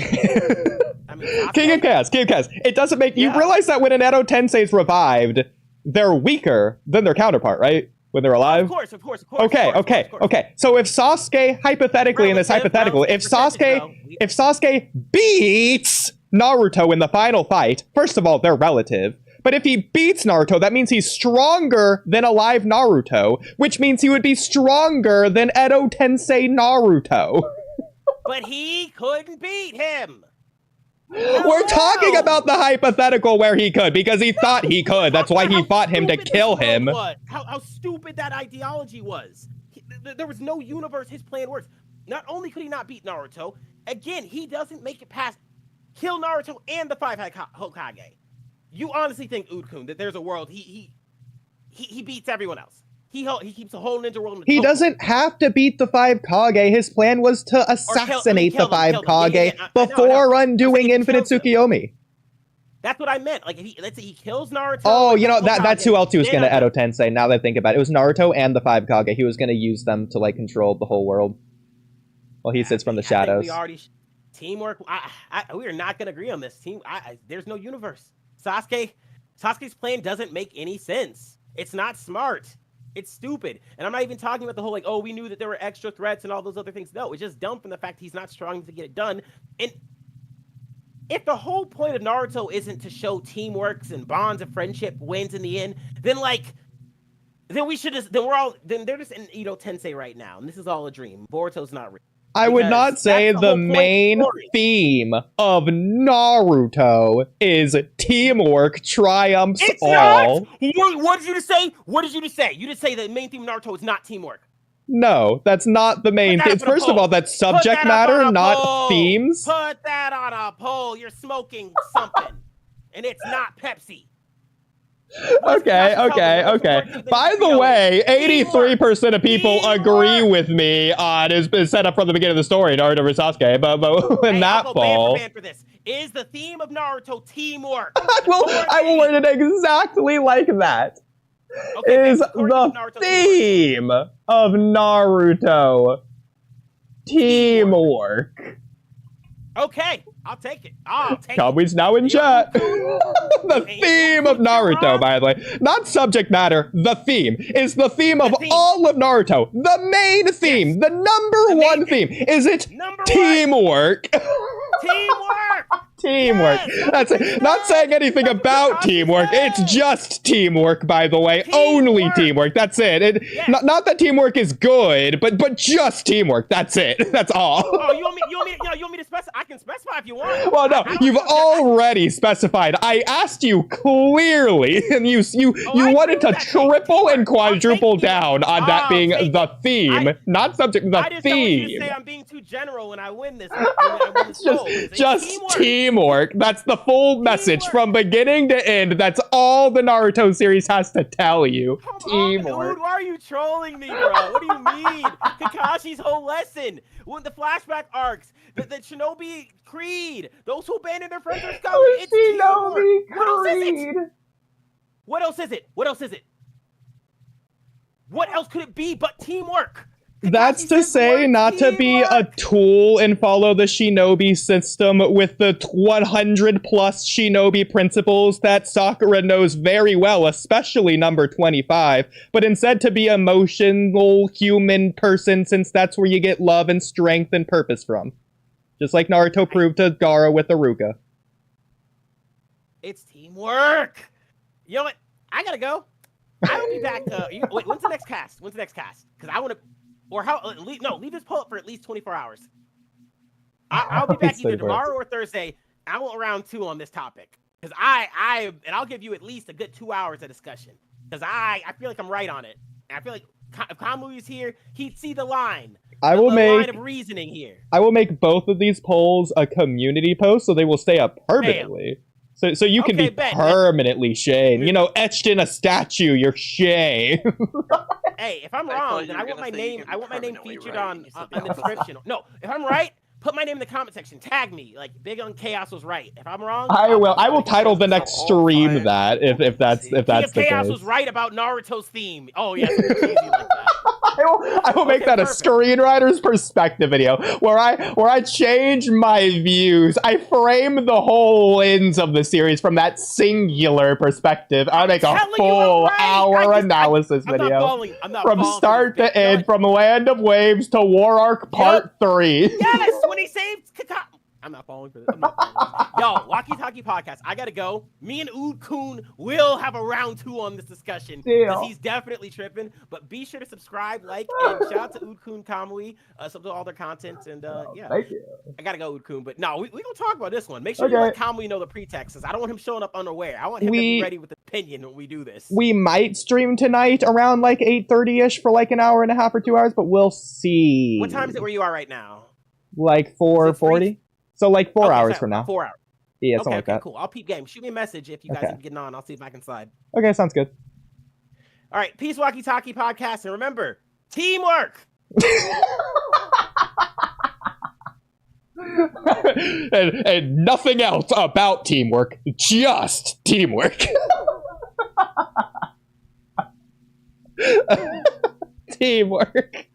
I mean, King of Chaos. It doesn't make you realize that when an Edo Tensei is revived, they're weaker than their counterpart, right? When they're alive. Of course. Okay. So if Sasuke, hypothetically, in this hypothetical, if Sasuke beats Naruto in the final fight, first of all, they're relative. But if he beats Naruto, that means he's stronger than alive Naruto, which means he would be stronger than Edo Tensei Naruto. But he couldn't beat him. We're talking about the hypothetical where he could, because he thought he could. That's why he fought him to kill him. How stupid that ideology was. There was no universe his plan works. Not only could he not beat Naruto, again, he doesn't make it past kill Naruto and the 5 Hokage. You honestly think, Oodie, that there's a world he beats everyone else? He keeps the whole ninja world. He doesn't have to beat the 5 Kage. His plan was to assassinate the 5 Kage before undoing Infinite Tsukiyomi. That's what I meant. Like, let's say he kills Naruto. Oh, that's who else he was going to Edo Tensei. Now that I think about it, it was Naruto and the 5 Kage. He was going to use them to like control the whole world. Well, he sits from the shadows. We already teamwork. We are not going to agree on this. There's no universe. Sasuke's plan doesn't make any sense. It's not smart. It's stupid. And I'm not even talking about the whole, like, oh, we knew that there were extra threats and all those other things. No, it's just dumb from the fact he's not strong to get it done. And if the whole point of Naruto isn't to show teamworks and bonds of friendship wins in the end, then, like, Then we should just. Then we're all. Then they're just in Edo Tensei right now, and this is all a dream. Boruto's not real. I would not Because say that's the whole point of main story. theme of Naruto is teamwork triumphs It's all. not. What did you just say? What did you just say? You just say the main theme of Naruto is not teamwork. No, that's not the main Put that theme. up on a First of poll. all, that's Put subject that up on matter, a not poll. themes. Put that on a poll. You're smoking something, and it's not Pepsi. Okay. By the way, 83% of people agree with me on is set up from the beginning of the story, Naruto versus Sasuke, but in Hey, that I'll go fall, ban for this. Is the theme of Naruto teamwork? I will word it exactly like that. Okay, Is Ben, according to the Naruto theme of Naruto teamwork? Okay, I'll take it. Kamui's now in chat. The theme of Naruto, by the way. Not subject matter, the theme. Is the theme of all of Naruto. The main theme. Yes. The number one theme. Is it teamwork? Teamwork! Teamwork. Yes, That's it. Not saying anything about teamwork. It's just teamwork, by the way. Only teamwork. That's it. Not that teamwork is good, but just teamwork. That's it. That's all. Oh, you want me to specify? I can specify if you want. Well, no, you've already specified. I asked you clearly, and you wanted to triple and quadruple down on that being the theme, not subject. The I just theme. don't want you to say I'm being too general when I win this. Just teamwork. That's the full message from beginning to end. That's all the Naruto series has to tell you. Teamwork. Dude, why are you trolling me, bro? What do you mean? Kakashi's whole lesson. When the flashback arcs, the Shinobi Creed, those who abandon their friends are scum. It's Shinobi Creed. What else is it? What else is it? What else could it be but teamwork? That's to say not to be a tool and follow the shinobi system with the 100 plus shinobi principles that Sakura knows very well, especially number 25, but instead to be an emotional human person, since that's where you get love and strength and purpose from. Just like Naruto proved to Gaara with Iruka. It's teamwork. You know what? I gotta go. I will be back. Wait, when's the next cast? Because I want to... Or leave this poll up for at least 24 hours. I'll be back either tomorrow or Thursday. I want round 2 on this topic. Because I'll give you at least a good 2 hours of discussion. Because I feel like I'm right on it. And I feel like if Kamui is here, he'd see the line. The line of reasoning here. I will make both of these polls a community post so they will stay up permanently. So you can be permanently Shane. You know, etched in a statue, you're Shane. Hey, if I'm wrong, then I want my name. I want my name featured on the description. No, if I'm right, put my name in the comment section. Tag me. Like Big on Chaos was right. If I'm wrong, I will title the next stream that if that's the case. Chaos was right about Naruto's theme. Oh yes, it's easy like that. I will make that perfect. A screenwriter's perspective video where I change my views. I frame the whole ends of the series from that singular perspective. I make a full hour analysis video from start to end, from Land of Waves to War Arc Part 3. Yes, when he saved Kakashi. I'm not falling for this. Yo, Walky Talky podcast. I gotta go. Me and Ood-kun will have a round 2 on this discussion because he's definitely tripping. But be sure to subscribe, like, and shout out to Ood-kun Kamui, sub to all their content, and yeah. Thank you. I gotta go, Ood-kun. But no, we gonna talk about this one. Make sure you let Kamui know the pretexts. I don't want him showing up unaware. I want him to be ready with opinion when we do this. We might stream tonight around like 8:30ish for like an hour and a half or 2 hours, but we'll see. What time is it where you are right now? Like 4:40. So like 4 hours from now. 4 hours. Yeah, something like that. Cool. I'll peep game. Shoot me a message if you guys are getting on. I'll see if I can slide. Okay, sounds good. All right, peace, Walky Talky podcast, and remember, teamwork. and nothing else about teamwork, just teamwork. Teamwork.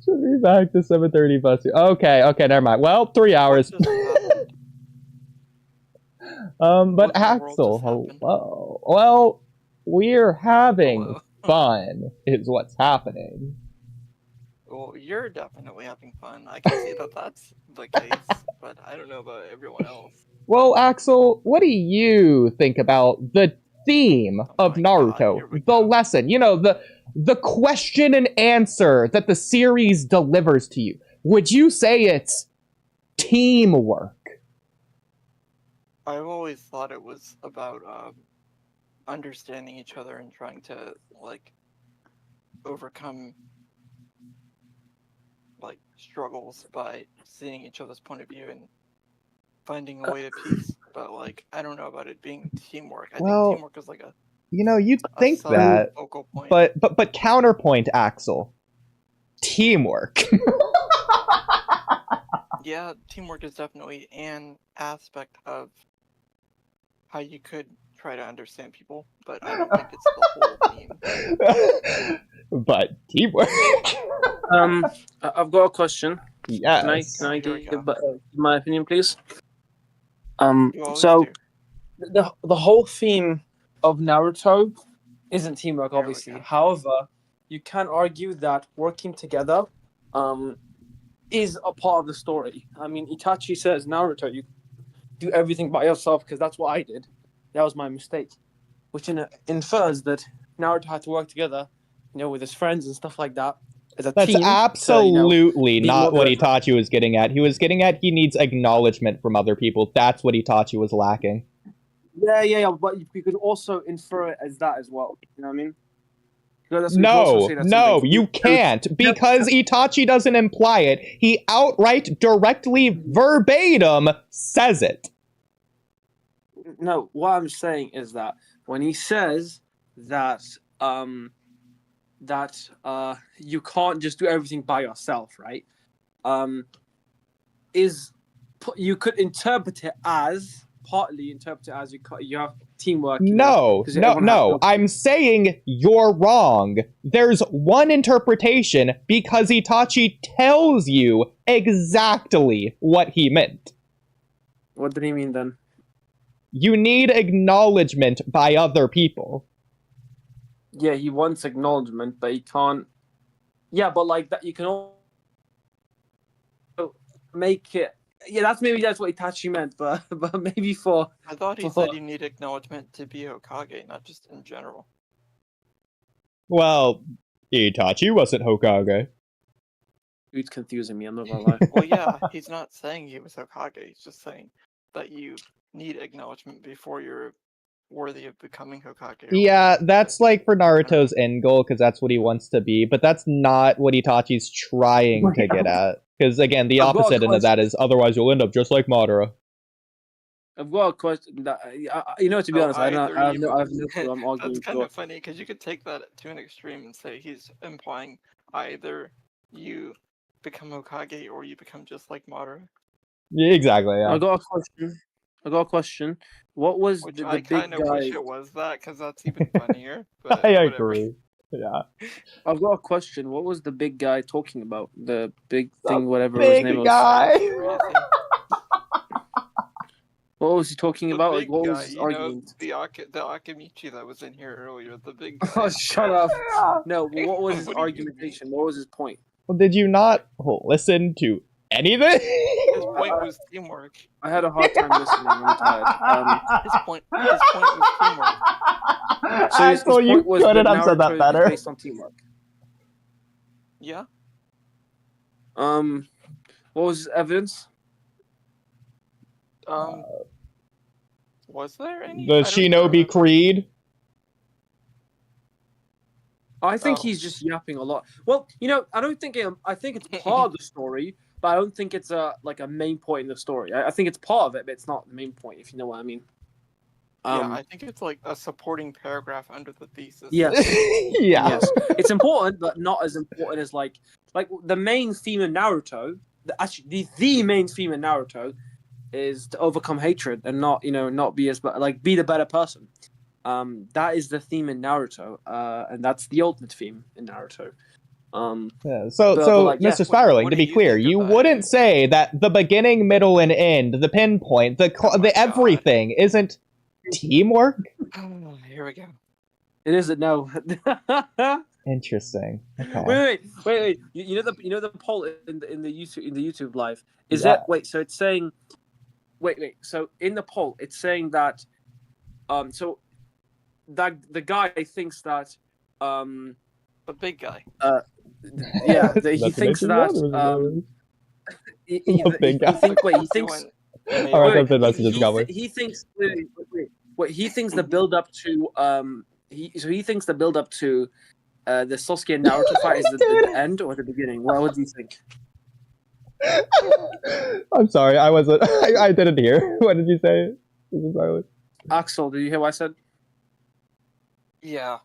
Should be back to 7:30 bus. Okay, never mind. Well, 3 hours. But Axel, hello. Well, we're having fun, is what's happening. Well, you're definitely having fun. I can see that that's the case, but I don't know about everyone else. Well, Axel, what do you think about the theme Oh of my God, Naruto, here we the go. lesson, the question and answer that the series delivers to you, would you say it's teamwork? I've always thought it was about understanding each other and trying to like overcome like struggles by seeing each other's point of view and finding a way to peace. But like I don't know about it being teamwork. I Well, think teamwork is like you'd a think sub that, focal point. but counterpoint, Axel. Teamwork. Yeah, teamwork is definitely an aspect of how you could try to understand people, but I don't think it's the whole theme. But teamwork. I've got a question. Yes. Can I Here we give go. my opinion, please? You always do. The whole theme of Naruto isn't teamwork, There we obviously. go. However, you can argue that working together, is a part of the story. I mean, Itachi says, Naruto, you do everything by yourself because that's what I did. That was my mistake, which infers that Naruto had to work together, with his friends and stuff like that as a That's team. absolutely be not what moderate. Itachi was getting at. He was getting at he needs acknowledgement from other people. That's what Itachi was lacking. Yeah, but you could also infer it as that as well. You know what I mean? Because you could also say that No, something- you can't, because Itachi doesn't imply it. He outright, directly, verbatim says it. No, what I'm saying is that when he says that you can't just do everything by yourself, right? You could partly interpret it as you have teamwork. No. I'm saying you're wrong. There's one interpretation because Itachi tells you exactly what he meant. What did he mean then? You need acknowledgement by other people. Yeah, he wants acknowledgement, but he can't. Yeah, but like that, you can also make it. Yeah, that's what Itachi meant, but maybe for. I thought he said you need acknowledgement to be Hokage, not just in general. Well, Itachi wasn't Hokage. It's confusing me. I'm not gonna lie. Well, yeah, he's not saying he was Hokage. He's just saying that you need acknowledgement before you're worthy of becoming Hokage. Yeah, that's like for Naruto's end goal, because that's what he wants to be, but that's not what Itachi's trying to get at. Because, again, the I've got a opposite end of that question. is, otherwise you'll end up just like Madara. I've got a question. To be honest, I have no clue. I'm arguing. That's kind of funny because you could take that to an extreme and say he's implying either you become Hokage or you become just like Madara. Yeah, exactly, yeah. I got a question. What was Which the I big kind of guy? wish it was that because that's even funnier. But I whatever. agree. Yeah. I've got a question. What was the big guy talking about? The big thing, The whatever his big name was. guy. Crazy. What was he talking The about? big Like, what guy, was his you know, argument? the Akamichi that was in here earlier, the big guy. Oh, shut up. Yeah. No, what was his What do you mean? argumentation? What was his point? Well, did you not listen to anything? His point was teamwork. I had a hard time listening. I'm tired. His point was teamwork. So his Axel, you point was couldn't that have said that Naruto is better. based on teamwork. Yeah. What was his evidence? Was there any? The I don't Shinobi remember. Creed? I think Oh. he's just yapping a lot. Well, I don't think I think it's part of the story, but I don't think it's a main point in the story. I think it's part of it, but it's not the main point. If you know what I mean. Yeah, I think it's like a supporting paragraph under the thesis. Yes. Yeah. Yes, it's important, but not as important as like the main theme in Naruto. The main theme in Naruto is to overcome hatred and not be be the better person. That is the theme in Naruto, and that's the ultimate theme in Naruto. Yeah. But Mr. Spiraling, what to do be you clear, think of you that wouldn't anyway? say that the beginning, middle, and end, the pinpoint, my the everything isn't teamwork? Here we go. It isn't no. Interesting. Okay. Wait. You know the poll in the YouTube live is Yeah. that so it's saying wait so in the poll it's saying that so the guy thinks that The big guy. yeah, he That's thinks an that interesting he big guy. thinks wait, he thinks Doing- All right, wait, that's the message is coming. he thinks wait, he thinks the build up to he thinks the build up to the Sasuke and Naruto fight is the end or the beginning. What do you think? I'm sorry, I wasn't. I didn't hear. What did you say? Axel, did you hear what I said? Yeah.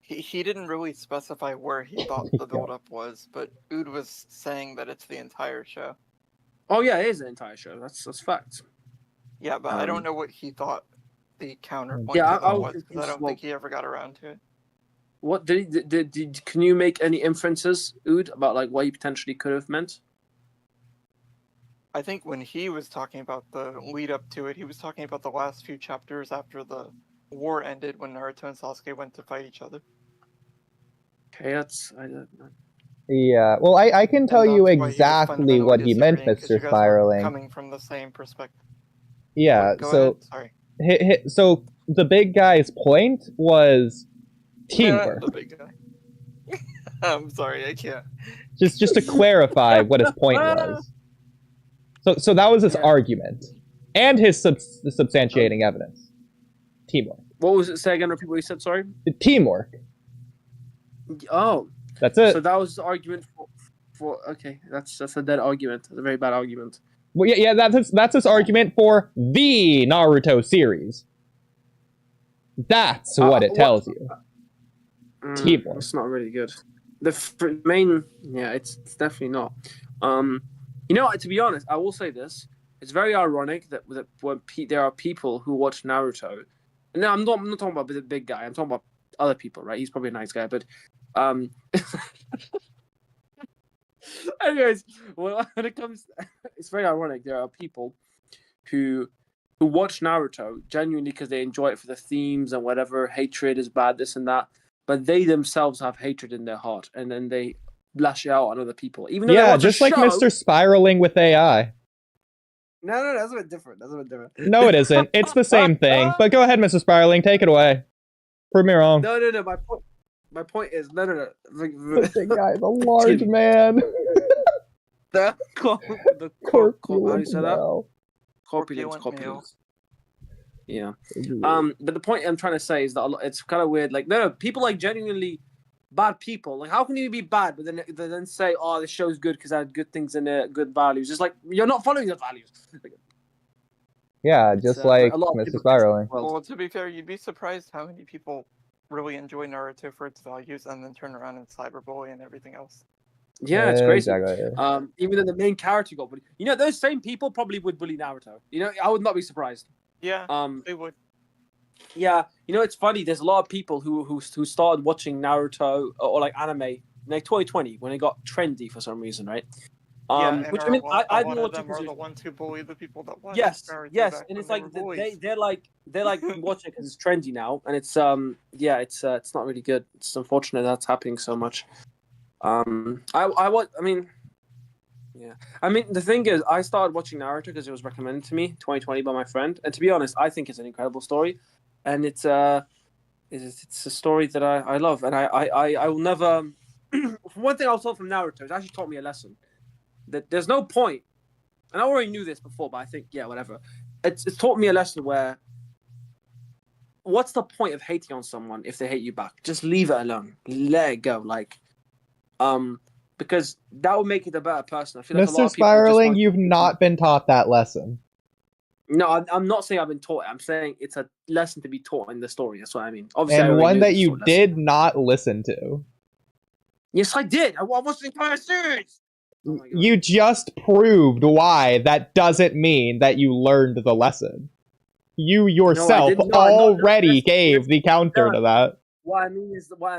He didn't really specify where he thought the build-up was, but Ood was saying that it's the entire show. Oh yeah, it is the entire show. That's fact. Yeah, but I don't know what he thought the counterpoint Yeah, to I that was was, because I don't think he ever got around to it. What did can you make any inferences, Ood, about like what he potentially could have meant? I think when he was talking about the lead up to it, he was talking about the last few chapters after the war ended when Naruto and Sasuke went to fight each other. Okay, that's Yeah, well, I can tell And you that's why exactly was what he meant, fundamentally disagreeing, 'cause Mr. you guys weren't Spiraling. coming from the same perspective. Yeah, Go so ahead. Sorry. so the big guy's point was teamwork. The big guy. I'm sorry, I can't. Just to clarify what his point was. So that was his argument, and his substantiating evidence. Teamwork. What was it? Say again. Repeat what you said. Sorry. Teamwork. Oh, That's it. so that was the argument for okay. That's a dead argument. That's a very bad argument. Well, yeah, that's his argument for the Naruto series. That's what it tells you. Teamwork. It's not really good. The main, yeah, it's definitely not. You know, to be honest, I will say this: it's very ironic that when there are people who watch Naruto. No, I'm not talking about the big guy. I'm talking about other people, right? He's probably a nice guy, but anyways, when it comes, it's very ironic. There are people who watch Naruto genuinely because they enjoy it for the themes and whatever. Hatred is bad, this and that, but they themselves have hatred in their heart, and then they lash it out on other people. Even though Yeah, just like Mr. Spiraling with AI. No, that's a bit different. No, it isn't. It's the same thing. But go ahead, Mr. Spiraling, take it away. Prove me wrong. No. My point is no. The big guy, the large man. The Corpulent how do you say that? male. Corpulent. Yeah. But the point I'm trying to say is that it's kind of weird. Like, no, people like genuinely bad people. Like, how can you be bad, but then say, "Oh, this show's good because I had good things in it, good values." It's like you're not following the values. Yeah, just like Mr. Spiraling. Well, to be fair, you'd be surprised how many people really enjoy Naruto for its values and then turn around and cyberbully and everything else. Yeah, it's crazy. Exactly. Even though the main character got bullied. You know, those same people probably would bully Naruto. You know, I would not be surprised. Yeah, they would. Yeah, you know, it's funny. There's a lot of people who started watching Naruto or like anime in like 2020 when it got trendy for some reason, right? Which I mean, I don't know what them are the ones who bully the people that watch. Yes, and it's like they're like watching it because it's trendy now, and it's it's not really good. It's unfortunate that's happening so much. I mean, the thing is, I started watching Naruto because it was recommended to me 2020 by my friend, and to be honest, I think it's an incredible story, and it's a story that I love, and I will never. One thing I was taught from Naruto, it actually taught me a lesson that there's no point, and I already knew this before, but I think whatever. It's taught me a lesson where. What's the point of hating on someone if they hate you back? Just leave it alone. Let it go. Like, because that will make it a better person. I feel like a lot Mr. of people Spiraling, you've not been taught that lesson. No, I'm not saying I've been taught it. I'm saying it's a lesson to be taught in the story. That's what I mean. Obviously, And one that you did not listen to. Yes, I did. I watched the entire series. Oh you just proved why that doesn't mean that you learned the lesson. You yourself already gave the counter to that. What I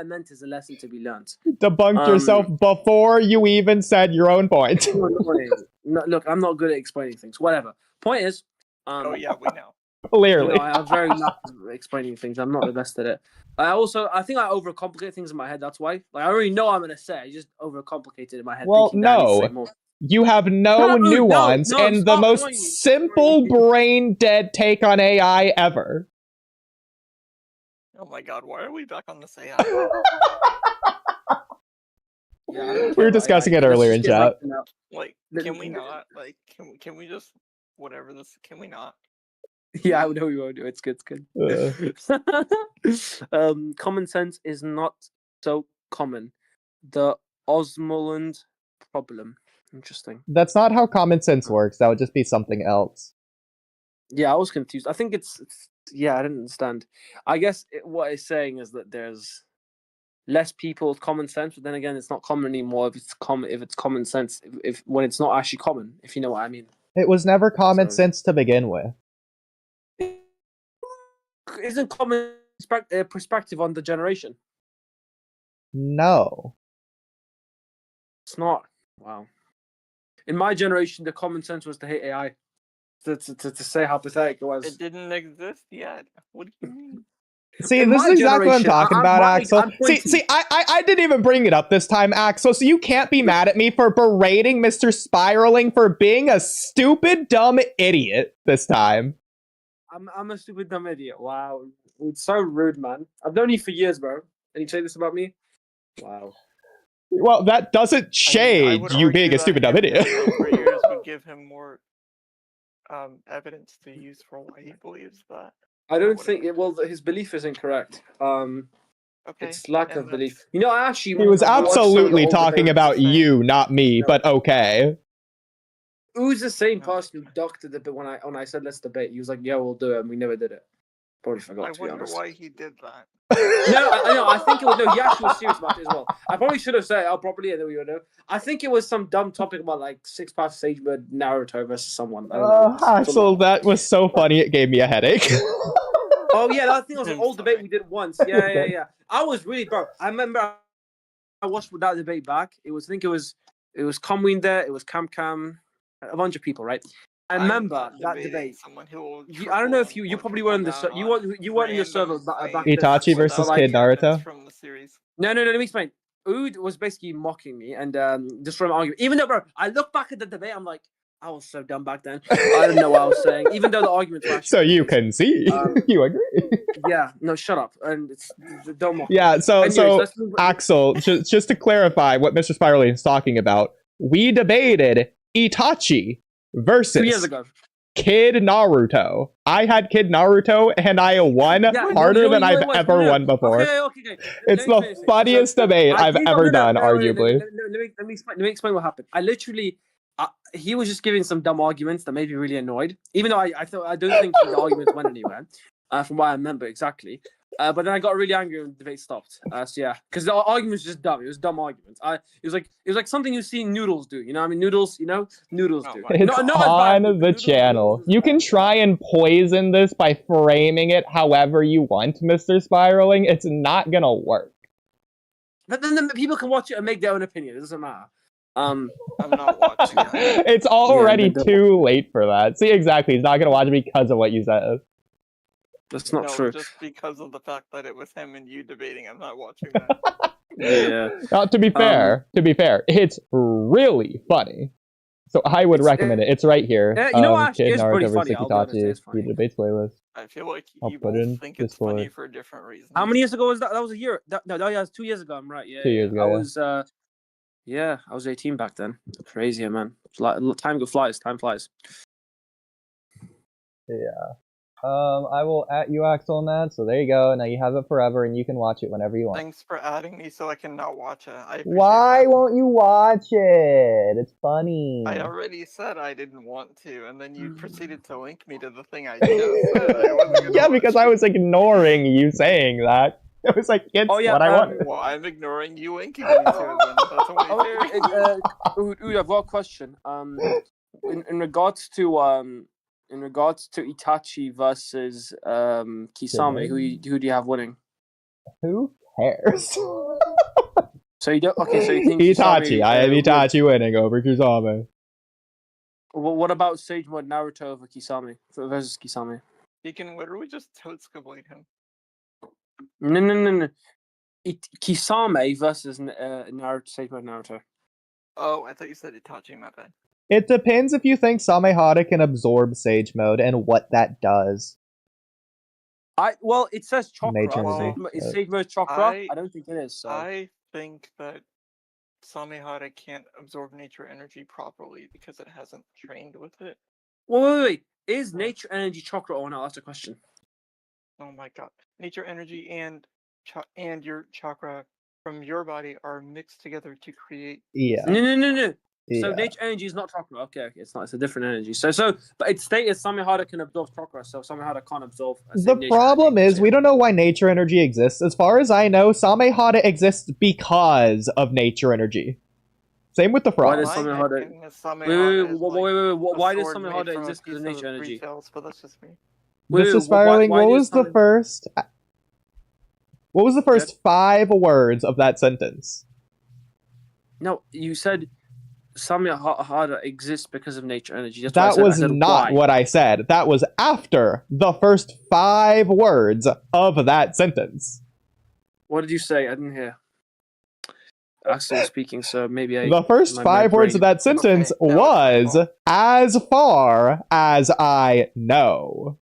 meant is a lesson to be learned. Debunked yourself before you even said your own point. No, look, I'm not good at explaining things. Whatever. Point is, oh yeah, we know. Clearly, I'm very lack of explaining things. I'm not the best at it. I think I overcomplicate things in my head. That's why. Like, I already know what I'm gonna say. I just overcomplicated in my head. Well, no. You have no nuance and the most simple brain dead take on AI ever. Oh my god, why are we back on this AI? Yeah, I don't We care were about discussing AI. it Let's earlier just in get chat. wrapping up. Like, Let- can we not? Like, can we just whatever this? Can we not? Yeah, I know we won't do it. It's good. It's good. Common sense is not so common. The Osmoland problem. Interesting. That's not how common sense works. That would just be something else. Yeah, I was confused. I think it's yeah, I didn't understand. I guess what it's saying is that there's less people with common sense, but then again, it's not common anymore if it's common sense if when it's not actually common, if you know what I mean. It was never common So- sense to begin with. Isn't common perspective on the generation? No. It's not. Wow. In my generation, the common sense was to hate AI. To say how pathetic it was. It didn't exist yet. What do you mean? See, In this is my exactly what I'm generation, talking I'm about, my- Axel. I'm 20. See, I didn't even bring it up this time, Axel, so you can't be mad at me for berating Mr. Spiraling for being a stupid, dumb idiot this time. I'm a stupid dumb idiot. Wow. It's so rude, man. I've known you for years, bro. And you say this about me? Wow. Well, that doesn't I mean, I change would you being argue a stupid, dumb that idiot. him for years would give him more evidence to use for why he believes that. I don't Whatever. think well his belief is incorrect. Okay. It's lack and of belief. You know, I actually He was watched some of the absolutely old talking debates. about saying. you, not me, No. but okay. Who's the same No. person who ducked the debate when I said let's debate? He was like, "Yeah, we'll do it," and we never did it. Probably forgot. I To be wonder honest. why he did that. No, I know. I think it was no. He actually was serious about it as well. I probably should have said it out properly, and then we would know. I think it was some dumb topic about like 6-path Sage Mode Naruto versus someone. I don't know. Axel, that was so funny, it gave me a headache. Oh yeah, that thing was an I'm old debate sorry. we did once. Yeah. I was really bro. I remember I watched that debate back. I think it was Kamui in there. It was Cam, a bunch of people, right? I I'm remember not that debating debate. Someone who will I don't know if triple you or probably weren't in the triple you down weren't in your server random back claims then. Itachi versus without Kid evidence Naruto? from the series. No. Let me explain. Ood was basically mocking me and just from arguing. Even though, bro, I look back at the debate, I'm like, I was so dumb back then. I don't know what I was saying. Even though the arguments were actually So you amazing. can see, you agree. Yeah, no, shut up. And it's don't mock. Yeah, so Anyways, let's move. Axel, just to clarify what Mr. Spiraling is talking about, we debated Itachi 2 years versus ago. Kid Naruto. I had Kid Naruto and I won harder than I've ever won before. Okay. It's Let me the finish it. funniest debate I've ever done, arguably. Let me explain what happened. I literally, he was just giving some dumb arguments that made me really annoyed. Even though I don't think the arguments went anywhere, from what I remember exactly. But then I got really angry when the debate stopped. So yeah, because the argument was just dumb. It was dumb arguments. It was like something you see noodles do. You know, what I mean, noodles. You know, noodles Oh do. my It's Not as on bad, but the noodles channel. is You bad. can try and poison this by framing it however you want, Mr. Spiraling. It's not gonna work. But then the people can watch it and make their own opinion. It doesn't matter. I'm not watching it. It's already the- too late for that. See, exactly. He's not gonna watch it because of what you said. That's not No, true. just because of the fact that it was him and you debating, I'm not watching that. Yeah. Now, to be fair, it's really funny. So I would recommend it. It's right here. You know what, actually, Kid it's pretty Naruto funny. versus I'll be honest, Itachi. it's funny. The debates playlist. I feel like I'll you put it in both think it's funny Discord. for different reasons. How many years ago was that? That was a year. No, that was 2 years ago. I'm right. Yeah. 2 years ago, I yeah. was. I was 18 back then. Crazy, man. Time flies. Time flies. Yeah. I will at you, Axel, on that. So there you go. Now you have it forever, and you can watch it whenever you want. Thanks for adding me so I can not watch it. I appreciate Why that. won't you watch it? It's funny. I already said I didn't want to, and then you proceeded to link me to the thing I just said I wasn't gonna Yeah, watch. because I was ignoring you saying that. I was like, it's what I wanted. Well, I'm ignoring you linking me to it then. That's only fair. Ood, I've got a question. In regards to Itachi versus Kisame, who do you have winning? Who cares? So you don't. Okay, so you think Itachi. Kisame, I have would- Itachi winning over Kisame. Well, what about Sage Mode Naruto over Kisame versus Kisame? You can literally just totes-complete him. No. Kisame versus Naruto, Sage Mode Naruto. Oh, I thought you said Itachi, my bad. It depends if you think Samehada can absorb Sage Mode and what that does. Well, it says chakra. Nature energy. Is Sigma's chakra? I don't think it is. So. I think that Samehara can't absorb nature energy properly because it hasn't trained with it. Wait. Is nature energy chakra or not? That's the question. Oh my god. Nature energy and your chakra from your body are mixed together to create. Yeah. No. So Yeah. nature energy is not chakra. Okay, it's not. It's a different energy. So, but it's stated Samehara can absorb chakra, so Samehara can't absorb. The problem is we don't know why nature energy exists. As far as I know, Samehara exists because of nature energy. Same with the Why frog. does Samehara? Wait. Why does Samehara exist because of nature energy? But that's just me. Mr. Spiraling, what was the first? What was the first 5 words of that sentence? No, you said Samehara exists because of nature energy. That's That what I was said. not what I said. That was after the first 5 words of that sentence. What did you say? I didn't hear. Axel speaking, so maybe I. The first 5 words of that sentence was "as far as I know."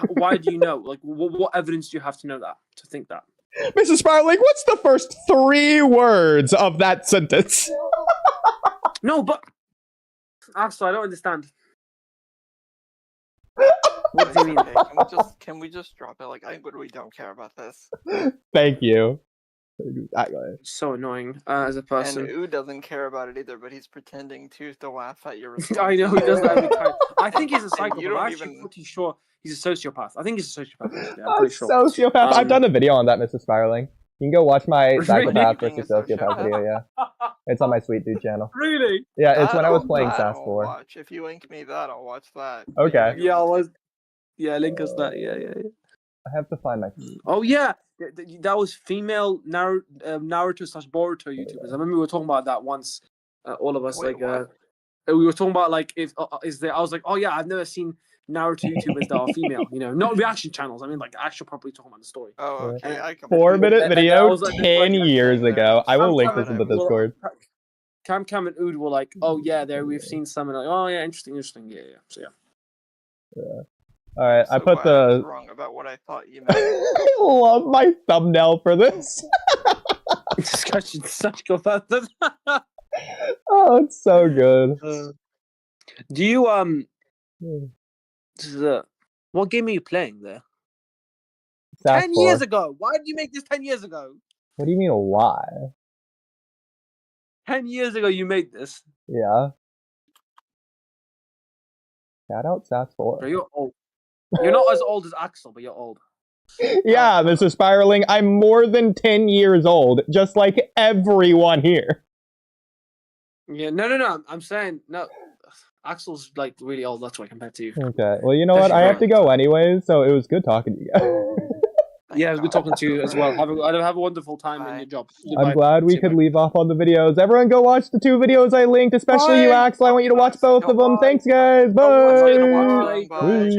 Why do you know? Like, what evidence do you have to know that? To think that? Mrs. Sparling, what's the first 3 words of that sentence? No, but Axel, I don't understand. What do you mean? Okay, can we just drop it? Like, I literally don't care about this. Thank you. So annoying as a person. And Oodie doesn't care about it either, but he's pretending to laugh at your response. I know he does that every time. I think he's a And psychopath. you don't I'm actually even- pretty sure he's a sociopath. I think he's a sociopath. Actually. I'm A pretty sure. sociopath. I've done a video on that, Mrs. Spiraling. You can go watch my psychopath Being versus a sociopath sociopath. video, yeah. It's on my Sweet Dude channel. Really? Yeah, it's when I was That playing I'll SAS 4. watch. If you link me that, I'll watch that. Okay. Yeah, I was. Yeah, link us that. Yeah. I have to find my... Oh yeah, that was female Naruto / Boruto YouTubers. I remember we were talking about that once. All of us, Wait, what? we were talking about like if is there. I was like, oh yeah, I've never seen Naruto YouTubers that are female. You know, not reaction channels. I mean, like actually properly talking about the story. Oh, okay. I can 4-minute And I video was like, 10 years ago. I will link this in the Well, Discord. Cam and Ood were like, oh yeah, there we've seen some, and like, oh yeah, interesting, yeah. So yeah. Alright, I put glad I was the... wrong about what I thought you meant. I love my thumbnail for this. Discussion such good about them. Oh, it's so good. Do you what game are you playing there? SAS 10 4. years ago. Why did you make this 10 years ago? What do you mean, why? 10 years ago you made this. Yeah. Shout out SAS 4. Bro, you're old. You're not as old as Axel, but you're old. Yeah, Mr. Spiraling, I'm more than 10 years old, just like everyone here. Yeah, no. I'm saying no. Axel's like really old. That's why compared to you. Okay, well, you know what? I have to go anyways, so it was good talking to you guys. Yeah, it was good talking to you as well. Have a wonderful time in your job. I'm glad we could leave off on the videos. Everyone go watch the 2 videos I linked, especially you, Axel. I want you to watch both of them. Thanks, guys. Bye. Bye. Bye.